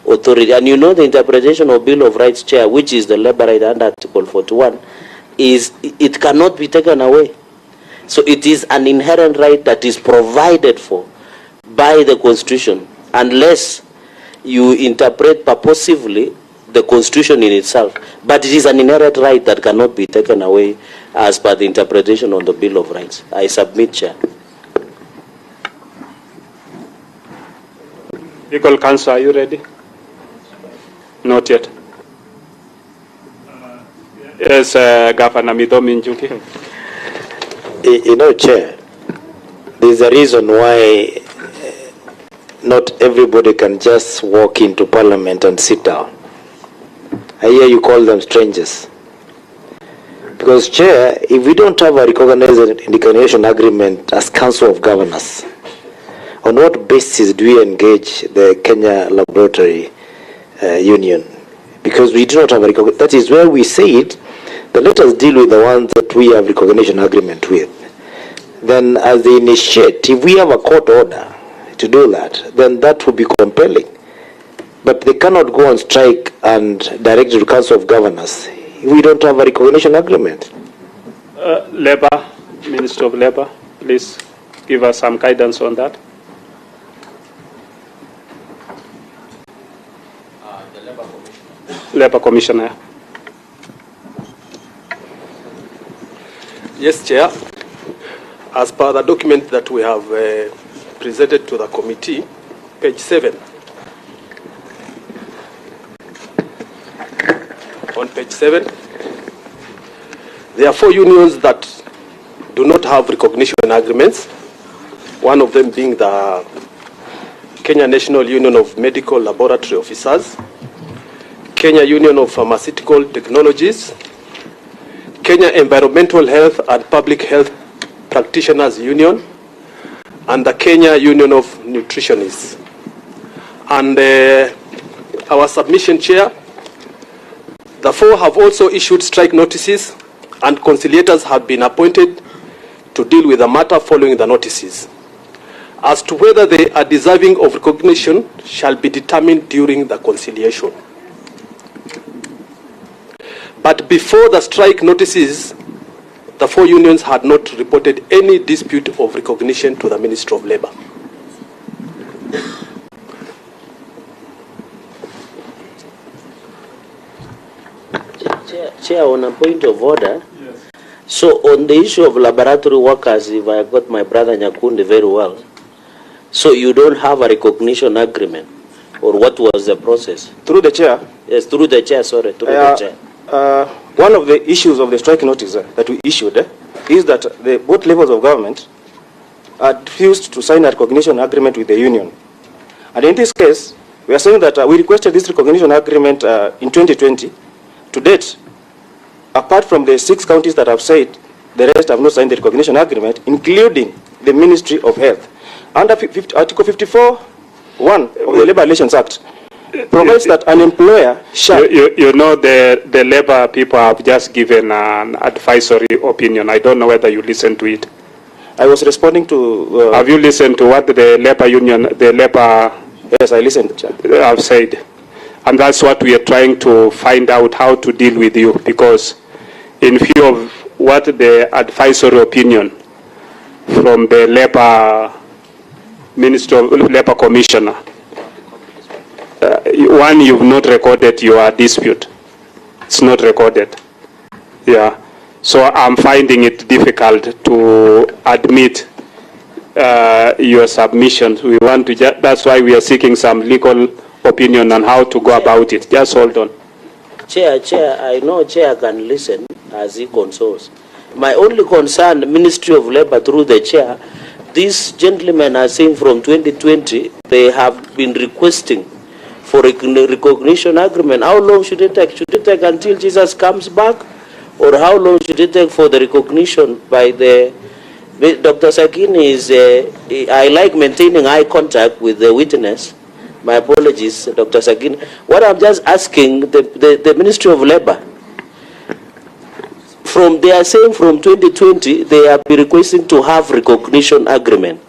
authority. And you know the interpretation of Bill of Rights, Chair, which is the labor right under Article 41, is it cannot be taken away. So it is an inherent right that is provided for by the Constitution, unless you interpret purposively the Constitution in itself. But it is an inherent right that cannot be taken away as per the interpretation on the Bill of Rights. I submit, Chair. Legal counsel, are you ready? Not yet. Yes, Governor Midomi Njuki. You know, Chair, there's a reason why not everybody can just walk into Parliament and sit down. I hear you call them strangers. Because, Chair, if we don't have a recognized recognition agreement as Council of Governors, on what basis do we engage the Kenya Laboratory Union? Because we do not have a recognition. That is where we said that let us deal with the ones that we have recognition agreement with. Then as they initiate, if we have a court order to do that, then that would be compelling. But they cannot go on strike and direct to the Council of Governors if we don't have a recognition agreement. Labour, Minister of Labour, please give us some guidance on that. The Labour Commissioner. Labour Commissioner. Yes, Chair. As per the document that we have presented to the committee, page 7. On page 7, there are 4 unions that do not have recognition agreements, one of them being the Kenya National Union of Medical Laboratory Officers, Kenya Union of Pharmaceutical Technologies, Kenya Environmental Health and Public Health Practitioners Union, and the Kenya Union of Nutritionists. And our submission, Chair, the 4 have also issued strike notices, and conciliators have been appointed to deal with the matter following the notices. As to whether they are deserving of recognition shall be determined during the conciliation. But before the strike notices, the 4 unions had not reported any dispute of recognition to the Ministry of Labour. Chair, on a point of order, yes. So on the issue of laboratory workers, if I got my brother Nyakundi very well, so you don't have a recognition agreement, or what was the process? Through the chair? Yes, through the chair, sorry, through the chair. One of the issues of the strike notice that we issued is that both levels of government refused to sign a recognition agreement with the union. And in this case, we are saying that we requested this recognition agreement in 2020. To date, apart from the 6 counties that have said, the rest have not signed the recognition agreement, including the Ministry of Health. Under Article 54(1) of the Labour Relations Act, provides that an employer shall... You know, the Labour people have just given an advisory opinion. I don't know whether you listened to it. I was responding to... have you listened to what the Labour Union, the Labour... Yes, I listened, Chair. Have said. And that's what we are trying to find out how to deal with you, because in view of what the advisory opinion from the Labour Minister of Labour Commissioner, one, you've not recorded your dispute. It's not recorded. Yeah. So I'm finding it difficult to admit your submissions. We want to. That's why we are seeking some legal opinion on how to go about it. Just hold on. Chair, I know Chair can listen as he consoles. My only concern, Ministry of Labour through the Chair, these gentlemen are saying from 2020 they have been requesting for a recognition agreement. How long should it take? Should it take until Jesus comes back? Or how long should it take for the recognition by the... Dr. Sakini is... I like maintaining eye contact with the witness. My apologies, Dr. Sakini. What I'm just asking, the Ministry of Labour, they are saying from 2020 they have been requesting to have recognition agreement.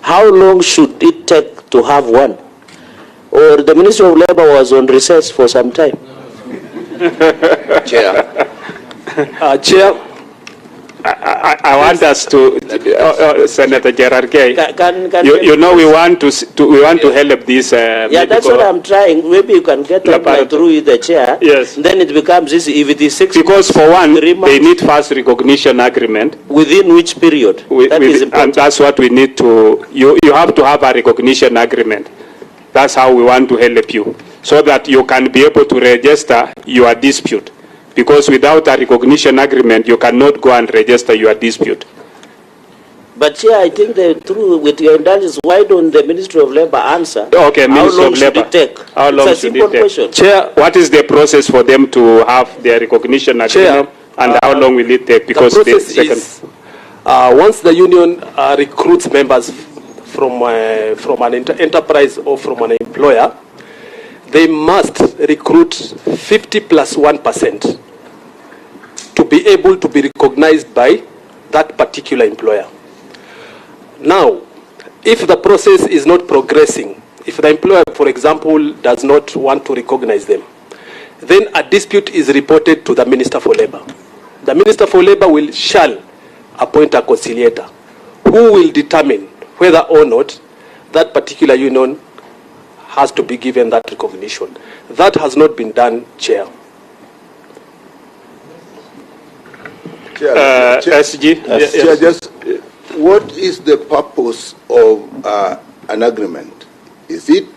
How long should it take to have one? Or the Ministry of Labour was on recess for some time? Chair. Chair, I want us to, Senator Gerard Gay. You know, we want to help this. Yeah, that's what I'm trying. Maybe you can get up through the chair. Yes. Then it becomes easy. If it is 6 because for one, they need first recognition agreement. Within which period? That is important. And that's what we need to. You have to have a recognition agreement. That's how we want to help you, so that you can be able to register your dispute. Because without a recognition agreement, you cannot go and register your dispute. But Chair, I think with your indulgence, why don't the Ministry of Labour answer? Okay, Ministry of Labour. How long should it take? How long it's a simple question. Chair, what is the process for them to have their recognition agreement? Chair, and how long will it take? Because the process is, once the union recruits members from an enterprise or from an employer, they must recruit 50 plus 1% to be able to be recognized by that particular employer. Now, if the process is not progressing, if the employer, for example, does not want to recognize them, then a dispute is reported to the Minister for Labour. The Minister for Labor shall appoint a conciliator who will determine whether or not that particular union has to be given that recognition. That has not been done, Chair. SG? Chair, just what is the purpose of an agreement? Is it,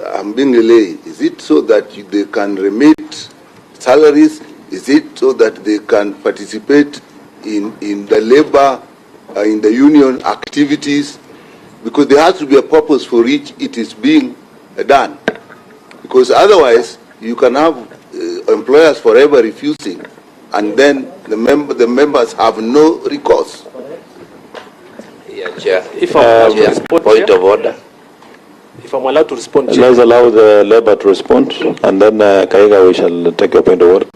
I'm being lay, is it so that they can remit salaries? Is it so that they can participate in the labor, in the union activities? Because there has to be a purpose for which it is being done. Because otherwise, you can have employers forever refusing, and then the members have no recourse. Yeah, Chair. If I'm allowed to respond, Point Chair. of order. If I'm allowed to respond, Chair. Let's allow the labor to respond, and then Kaiga, we shall take your point of order.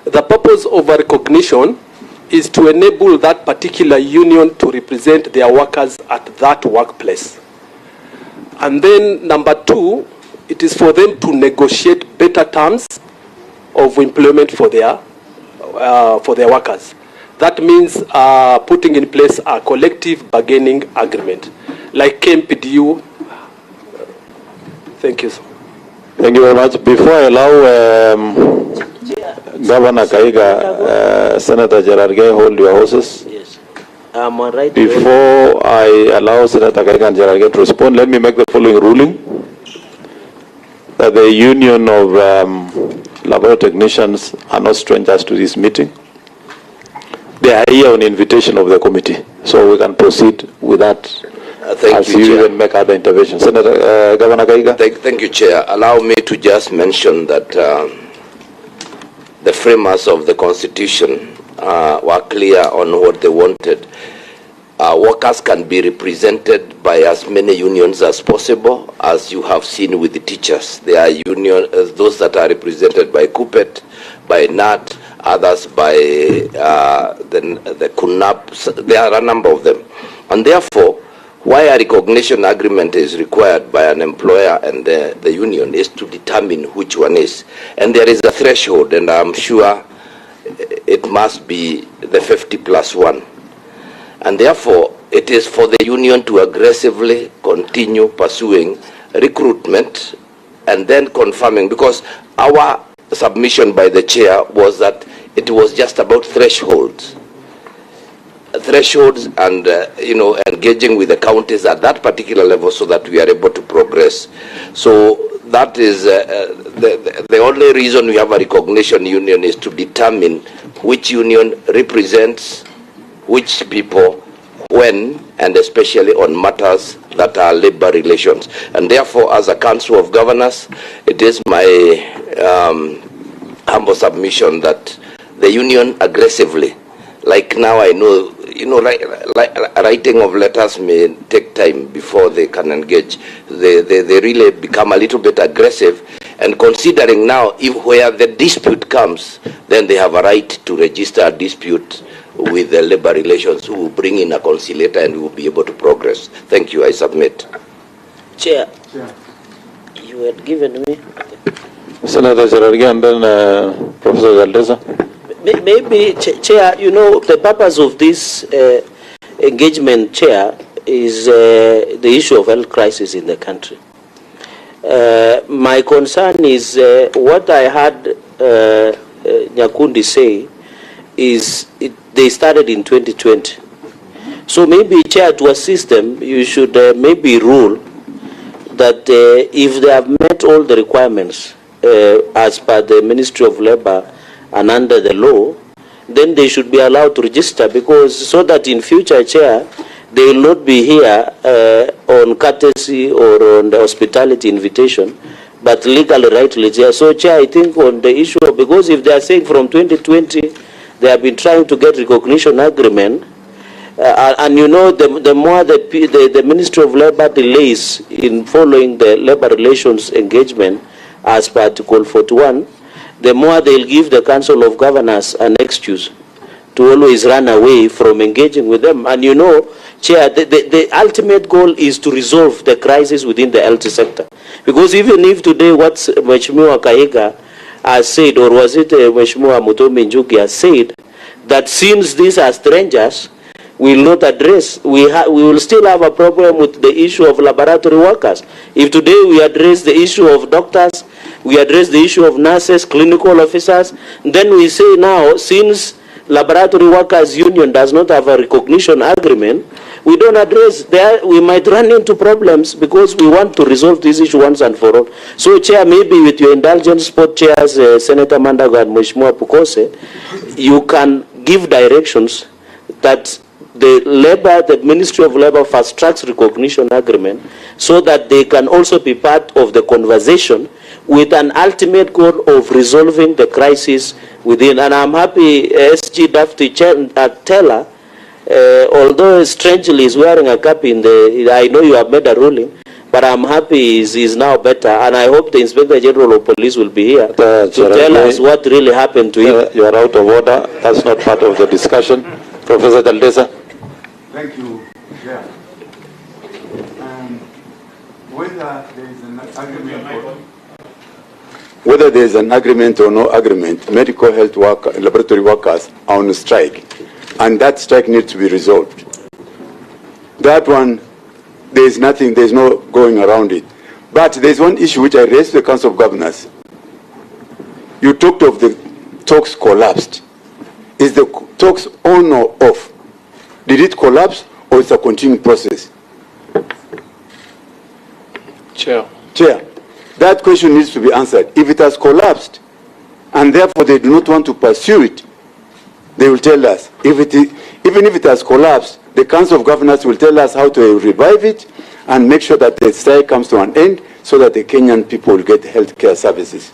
The purpose of a recognition is to enable that particular union to represent their workers at that workplace. And then number two, it is for them to negotiate better terms of employment for their workers. That means putting in place a collective bargaining agreement, like KMPDU. Thank you, sir. Thank you very much. Before I allow Governor Kaiga, Senator Cherargei, hold your horses. Yes. I'm right. Before I allow Senator Kaiga and Cherargei to respond, let me make the following ruling. That the Union of Laboratory Technicians are not strangers to this meeting. They are here on invitation of the committee, so we can proceed with that. Thank you, Chair. Even make other interventions. Senator Governor Kaiga. Thank you, Chair. Allow me to just mention that the framers of the Constitution were clear on what they wanted. Workers can be represented by as many unions as possible, as you have seen with the teachers. There are those that are represented by KUPPET, by NAT, others by the KUNAP. There are a number of them. And therefore, why a recognition agreement is required by an employer and the union is to determine which one is. And there is a threshold, and I'm sure it must be the 50+1. And therefore, it is for the union to aggressively continue pursuing recruitment and then confirming, because our submission by the chair was that it was just about thresholds and engaging with the counties at that particular level so that we are able to progress. So that is the only reason we have a recognition union is to determine which union represents which people, when, and especially on matters that are labor relations. And therefore, as a Council of Governors, it is my humble submission that the union aggressively, like now I know, writing of letters may take time before they can engage. They really become a little bit aggressive, and considering now where the dispute comes, then they have a right to register a dispute with the labor relations, who will bring in a conciliator and we will be able to progress. Thank you. I submit. Chair, you had given me. Senator Cherargei and then Professor Zaldeza. Maybe, Chair, the purpose of this engagement, Chair, is the issue of health crisis in the country. My concern is what I heard Nyakundi say is they started in 2020. So maybe, Chair, to assist them, you should maybe rule that if they have met all the requirements as per the Ministry of Labor and under the law, then they should be allowed to register, because so that in future, Chair, they will not be here on courtesy or on the hospitality invitation, but legally, rightly, Chair. So, Chair, I think on the issue of, because if they are saying from 2020, they have been trying to get recognition agreement, and the more the Ministry of Labor delays in following the labor relations engagement as per Article 41, the more they'll give the Council of Governors an excuse to always run away from engaging with them. And Chair, the ultimate goal is to resolve the crisis within the health sector. Because even if today what Mheshimiwa Kaiga has said, or was it Mheshimiwa Mutomi Njuki has said, that since these are strangers, we will not address. We will still have a problem with the issue of laboratory workers. If today we address the issue of doctors, we address the issue of nurses, clinical officers, then we say now, since laboratory workers union does not have a recognition agreement, we don't address there, we might run into problems because we want to resolve this issue once and for all. So, Chair, maybe with your indulgence, sport chairs, Senator Mandago and Mheshimiwa Pukose, you can give directions that the Ministry of Labor fast tracks recognition agreement so that they can also be part of the conversation with an ultimate goal of resolving the crisis within. And I'm happy SG Dafty Teller, although strangely is wearing a cap in the, I know you have made a ruling, but I'm happy he's now better, and I hope the Inspector General of Police will be here to tell us what really happened to him. You are out of order. That's not part of the discussion. Professor Jaldesa. Thank you, Chair. Whether there is an agreement or no agreement, medical health workers, laboratory workers are on strike, and that strike needs to be resolved. That one, there is nothing, there is no going around it. But there is one issue which I raised to the Council of Governors. You talked of the talks collapsed. Is the talks on or off? Did it collapse or it's a continuing process? Chair. Chair, that question needs to be answered. If it has collapsed and therefore they do not want to pursue it, they will tell us. Even if it has collapsed, the Council of Governors will tell us how to revive it and make sure that the strike comes to an end so that the Kenyan people will get health care services.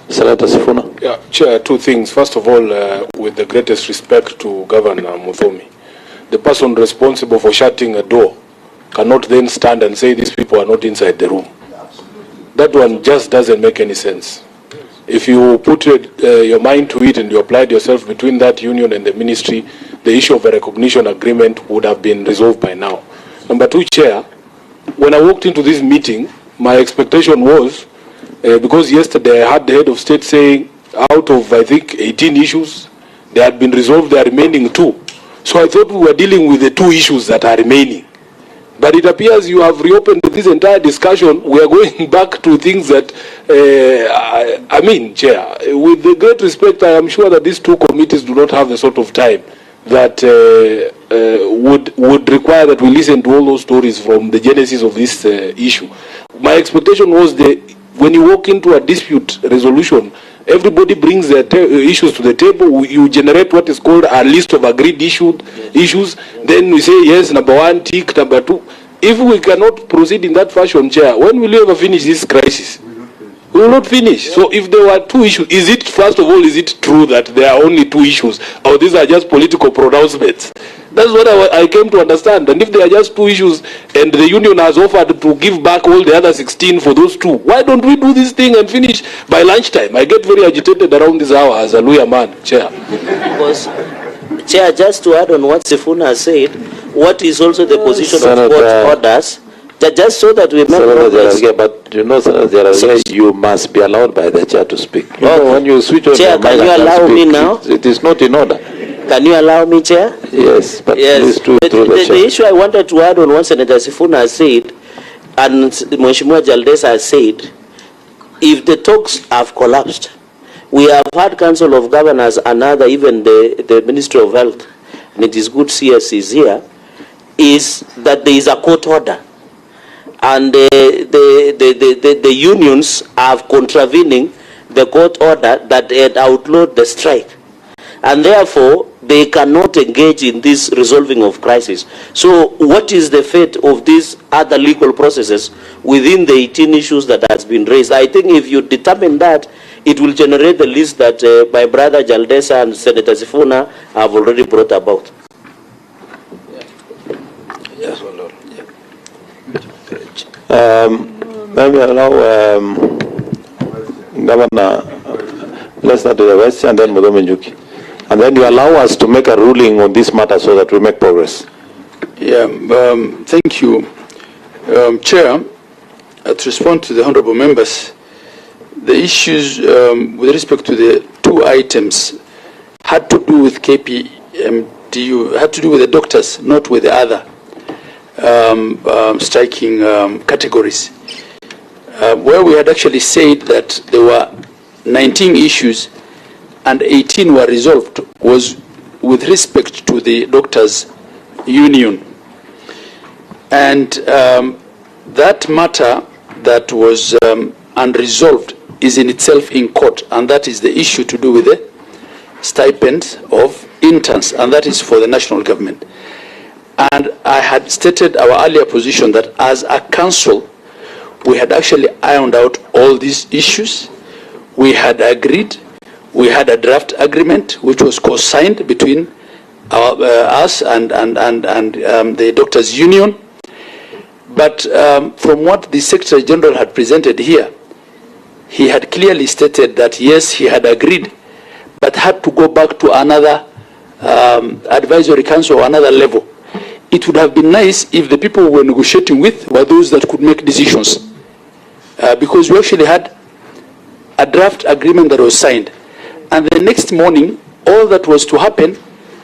Senator Sifuna. Yeah, Chair, two things. First of all, with the greatest respect to Governor Muthomi, the person responsible for shutting a door cannot then stand and say these people are not inside the room. That one just doesn't make any sense. If you put your mind to it and you applied yourself between that union and the ministry, the issue of a recognition agreement would have been resolved by now. Number two, Chair, when I walked into this meeting, my expectation was, because yesterday I had the head of state saying out of, I think, 18 issues, they had been resolved, there are remaining 2. So I thought we were dealing with the 2 issues that are remaining. But it appears you have reopened this entire discussion. We are going back to things that, I mean, Chair, with the great respect, I am sure that these 2 committees do not have the sort of time that would require that we listen to all those stories from the genesis of this issue. My expectation was that when you walk into a dispute resolution, everybody brings their issues to the table. You generate what is called a list of agreed issues. Then we say, yes, number 1, tick, number 2. If we cannot proceed in that fashion, Chair, when will you ever finish this crisis? We will not finish. So if there were 2 issues, is it, first of all, is it true that there are only 2 issues? Or these are just political pronouncements? That's what I came to understand. And if there are just 2 issues and the union has offered to give back all the other 16 for those 2, why don't we do this thing and finish by lunchtime? I get very agitated around this hour as a lawyer man, Chair. Because, Chair, just to add on what Sifuna said, what is also the position of court orders, just so that we make progress. But you know, Senator, you must be allowed by the chair to speak. You know, when you switch on Chair, your mic can you and allow speak, me now? it is not in order. Can you allow me, Chair? Yes, but yes. please do it through the chair. The issue I wanted to add on what Senator Sifuna said, and Mheshimiwa Jaldesa has said, if the talks have collapsed, we have had Council of Governors and other, even the Ministry of Health, and it is good CS is here, is that there is a court order. And the unions are contravening the court order that had outlawed the strike. And therefore, they cannot engage in this resolving of crisis. So what is the fate of these other legal processes within the 18 issues that has been raised? I think if you determine that, it will generate the list that my brother Jaldesa and Senator Sifuna have already brought about. Yes, well done. Let me allow Governor, let's start with the West and then Mudhomi Njuki. And then you allow us to make a ruling on this matter so that we make progress. Yeah, thank you. Chair, to respond to the honorable members, the issues with respect to the 2 items had to do with KPMDU, had to do with the doctors, not with the other striking categories. Where we had actually said that there were 19 issues and 18 were resolved was with respect to the doctors' union. And that matter that was unresolved is in itself in court, and that is the issue to do with the stipend of interns, and that is for the national government. And I had stated our earlier position that as a council, we had actually ironed out all these issues. We had agreed. We had a draft agreement which was co-signed between us and the doctors' union. But from what the Secretary General had presented here, he had clearly stated that yes, he had agreed, but had to go back to another advisory council or another level. It would have been nice if the people we were negotiating with were those that could make decisions. Because we actually had a draft agreement that was signed. And the next morning, all that was to happen,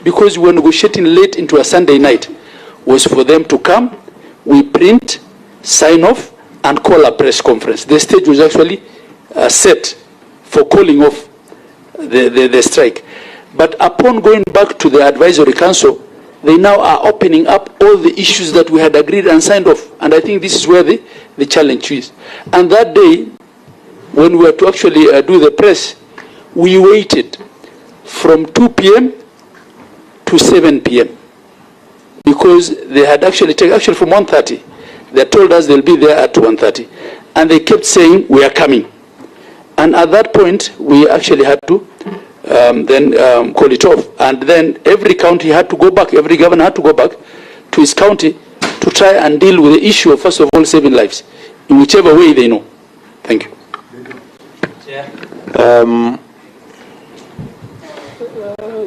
because we were negotiating late into a Sunday night, was for them to come, we print, sign off, and call a press conference. The stage was actually set for calling off the strike. But upon going back to the advisory council, they now are opening up all the issues that we had agreed and signed off. And I think this is where the challenge is. And that day, when we were to actually do the press, we waited from 2 p.m. to 7 p.m. because they had actually taken, from 1:30, they told us they'll be there at 1:30. And they kept saying, we are coming. And at that point, we actually had to then call it off. And then every county had to go back, every governor had to go back to his county to try and deal with the issue of, first of all, saving lives, in whichever way they know. Thank you.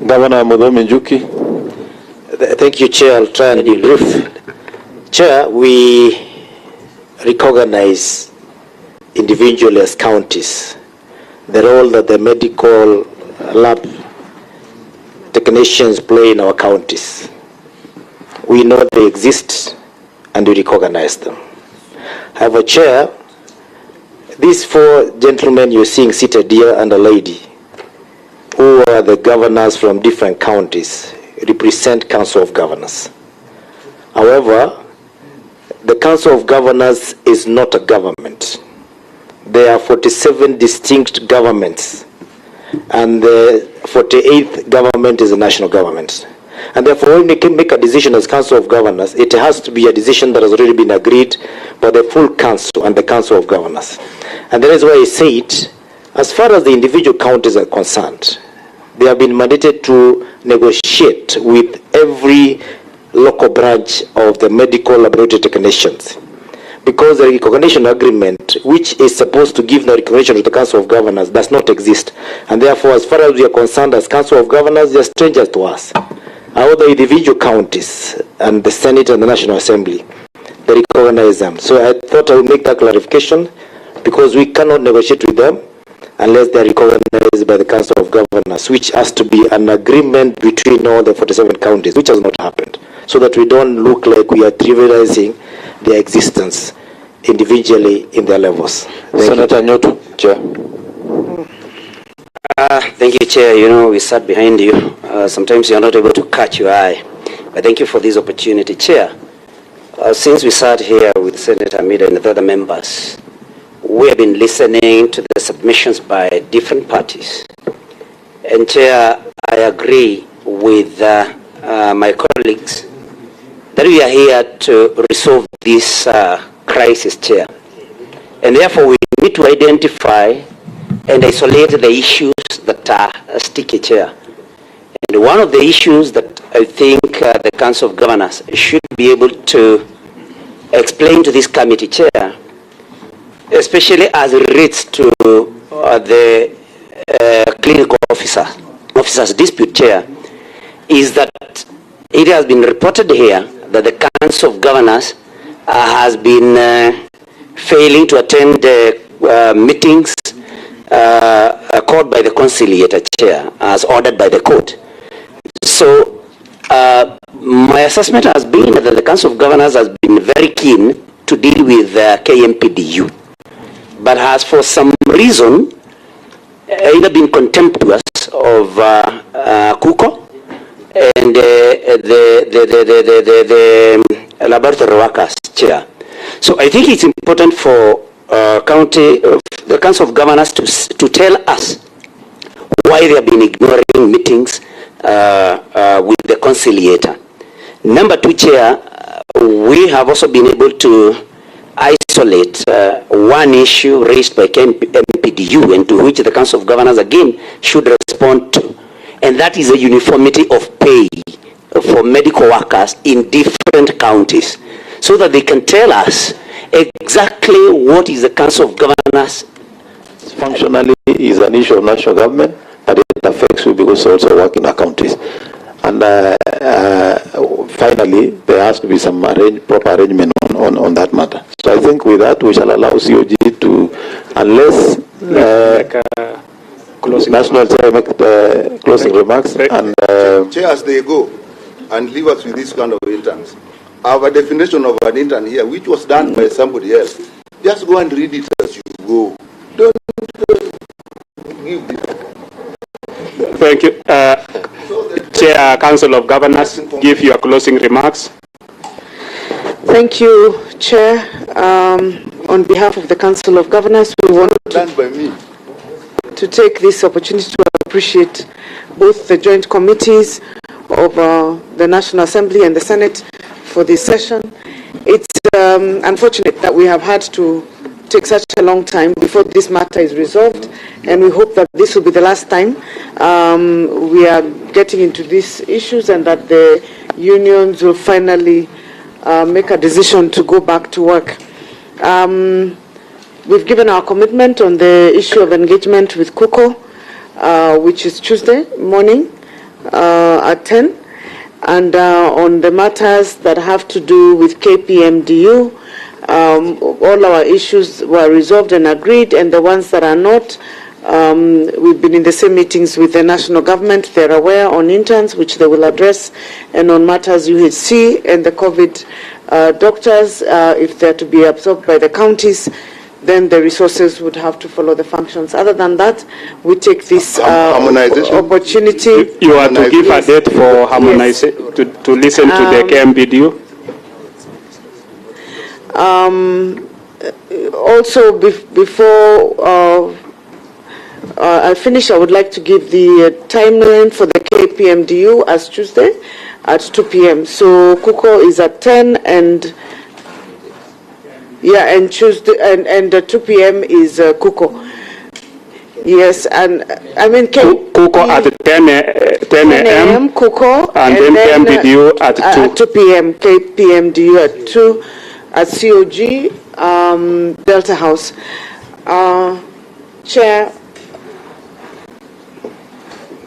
Governor Muthoni Njuki. Thank you, Chair. I'll try and be brief. Chair, we recognize individually as counties the role that the medical lab technicians play in our counties. We know they exist and we recognize them. However, Chair, these four gentlemen you're seeing seated here and a lady, who are the governors from different counties, represent Council of Governors. However, the Council of Governors is not a government. There are 47 distinct governments, and the 48th government is a national government. And therefore, when we can make a decision as Council of Governors, it has to be a decision that has already been agreed by the full Council and the Council of Governors. And that is why I say it, as far as the individual counties are concerned, they have been mandated to negotiate with every local branch of the medical laboratory technicians, because the recognition agreement, which is supposed to give the recognition to the Council of Governors, does not exist. And therefore, as far as we are concerned as Council of Governors, they are strangers to us. How the individual counties and the Senate and the National Assembly, they recognize them. So I thought I would make that clarification, because we cannot negotiate with them unless they are recognized by the Council of Governors, which has to be an agreement between all the 47 counties, which has not happened, so that we don't look like we are trivializing their existence individually in their levels. Senator Nyotu, Chair. Thank you, Chair. You know, we sat behind you. Sometimes you're not able to catch your eye. But thank you for this opportunity. Chair, since we sat here with Senator Mida and the other members, we have been listening to the submissions by different parties. And Chair, I agree with my colleagues that we are here to resolve this crisis, Chair. And therefore, we need to identify and isolate the issues that are sticky, Chair. And one of the issues that I think the Council of Governors should be able to explain to this committee, Chair, especially as it relates to the clinical officer's dispute, Chair, is that it has been reported here that the Council of Governors has been failing to attend meetings called by the conciliator chair as ordered by the court. So my assessment has been that the Council of Governors has been very keen to deal with KMPDU, but has for some reason either been contemptuous of KUKO and the laboratory workers chair. So I think it's important for the Council of Governors to tell us why they have been ignoring meetings with the conciliator. Number two, Chair, we have also been able to isolate one issue raised by MPDU and to which the Council of Governors again should respond to, and that is a uniformity of pay for medical workers in different counties, so that they can tell us exactly what is the Council of Governors. Functionally is an issue of national government, but it affects you because you also work in our counties. And finally, there has to be some proper arrangement on that matter. So I think with that, we shall allow COG to, unless National Chair make the closing remarks. And Chair, as they go and leave us with this kind of interns. Our definition of an intern here, which was done by somebody else, just go and read it as you go. Don't give this. Thank you. Chair, Council of Governors, give your closing remarks. Thank you, Chair. On behalf of the Council of Governors, we want to take this opportunity to appreciate both the joint committees of the National Assembly and the Senate for this session. It's unfortunate that we have had to take such a long time before this matter is resolved, and we hope that this will be the last time we are getting into these issues, and that the unions will finally make a decision to go back to work. We've given our commitment on the issue of engagement with KUKO, which is Tuesday morning at 10, and on the matters that have to do with KPMDU, all our issues were resolved and agreed, and the ones that are not, we've been in the same meetings with the national government. They're aware on interns, which they will address, and on matters UHC and the COVID doctors, if they're to be absorbed by the counties, then the resources would have to follow the functions. Other than that, we take this opportunity. You are to give a date for harmonization, to listen to the KMPDU. Also, before I finish, I would like to give the timeline for the KPMDU as Tuesday at 2 p.m. So KUKO is at 10, and and Tuesday and 2 p.m. is KUKO. Yes, and I mean KUKO at 10 a.m. KUKO, and then KMPDU at 2 p.m. KPMDU at 2 at COG Delta House. Chair,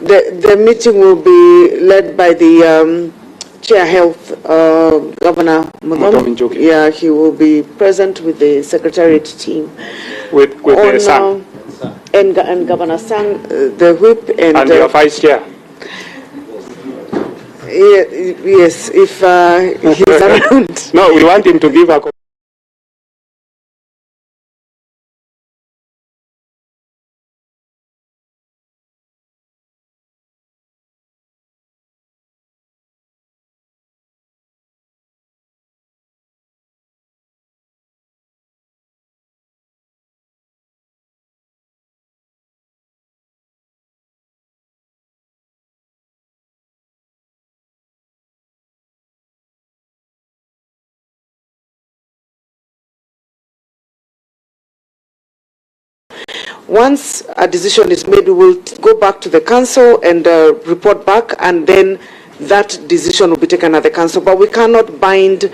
the meeting will be led by the Chair Health, Governor Muthoni. Yeah, he will be present with the Secretariat team. With the Sang. And Governor Sang, the whip. And your Vice Chair. Yes, if he's around. No, we want him to give a Once a decision is made, we will go back to the council and report back, and then that decision will be taken at the council. But we cannot bind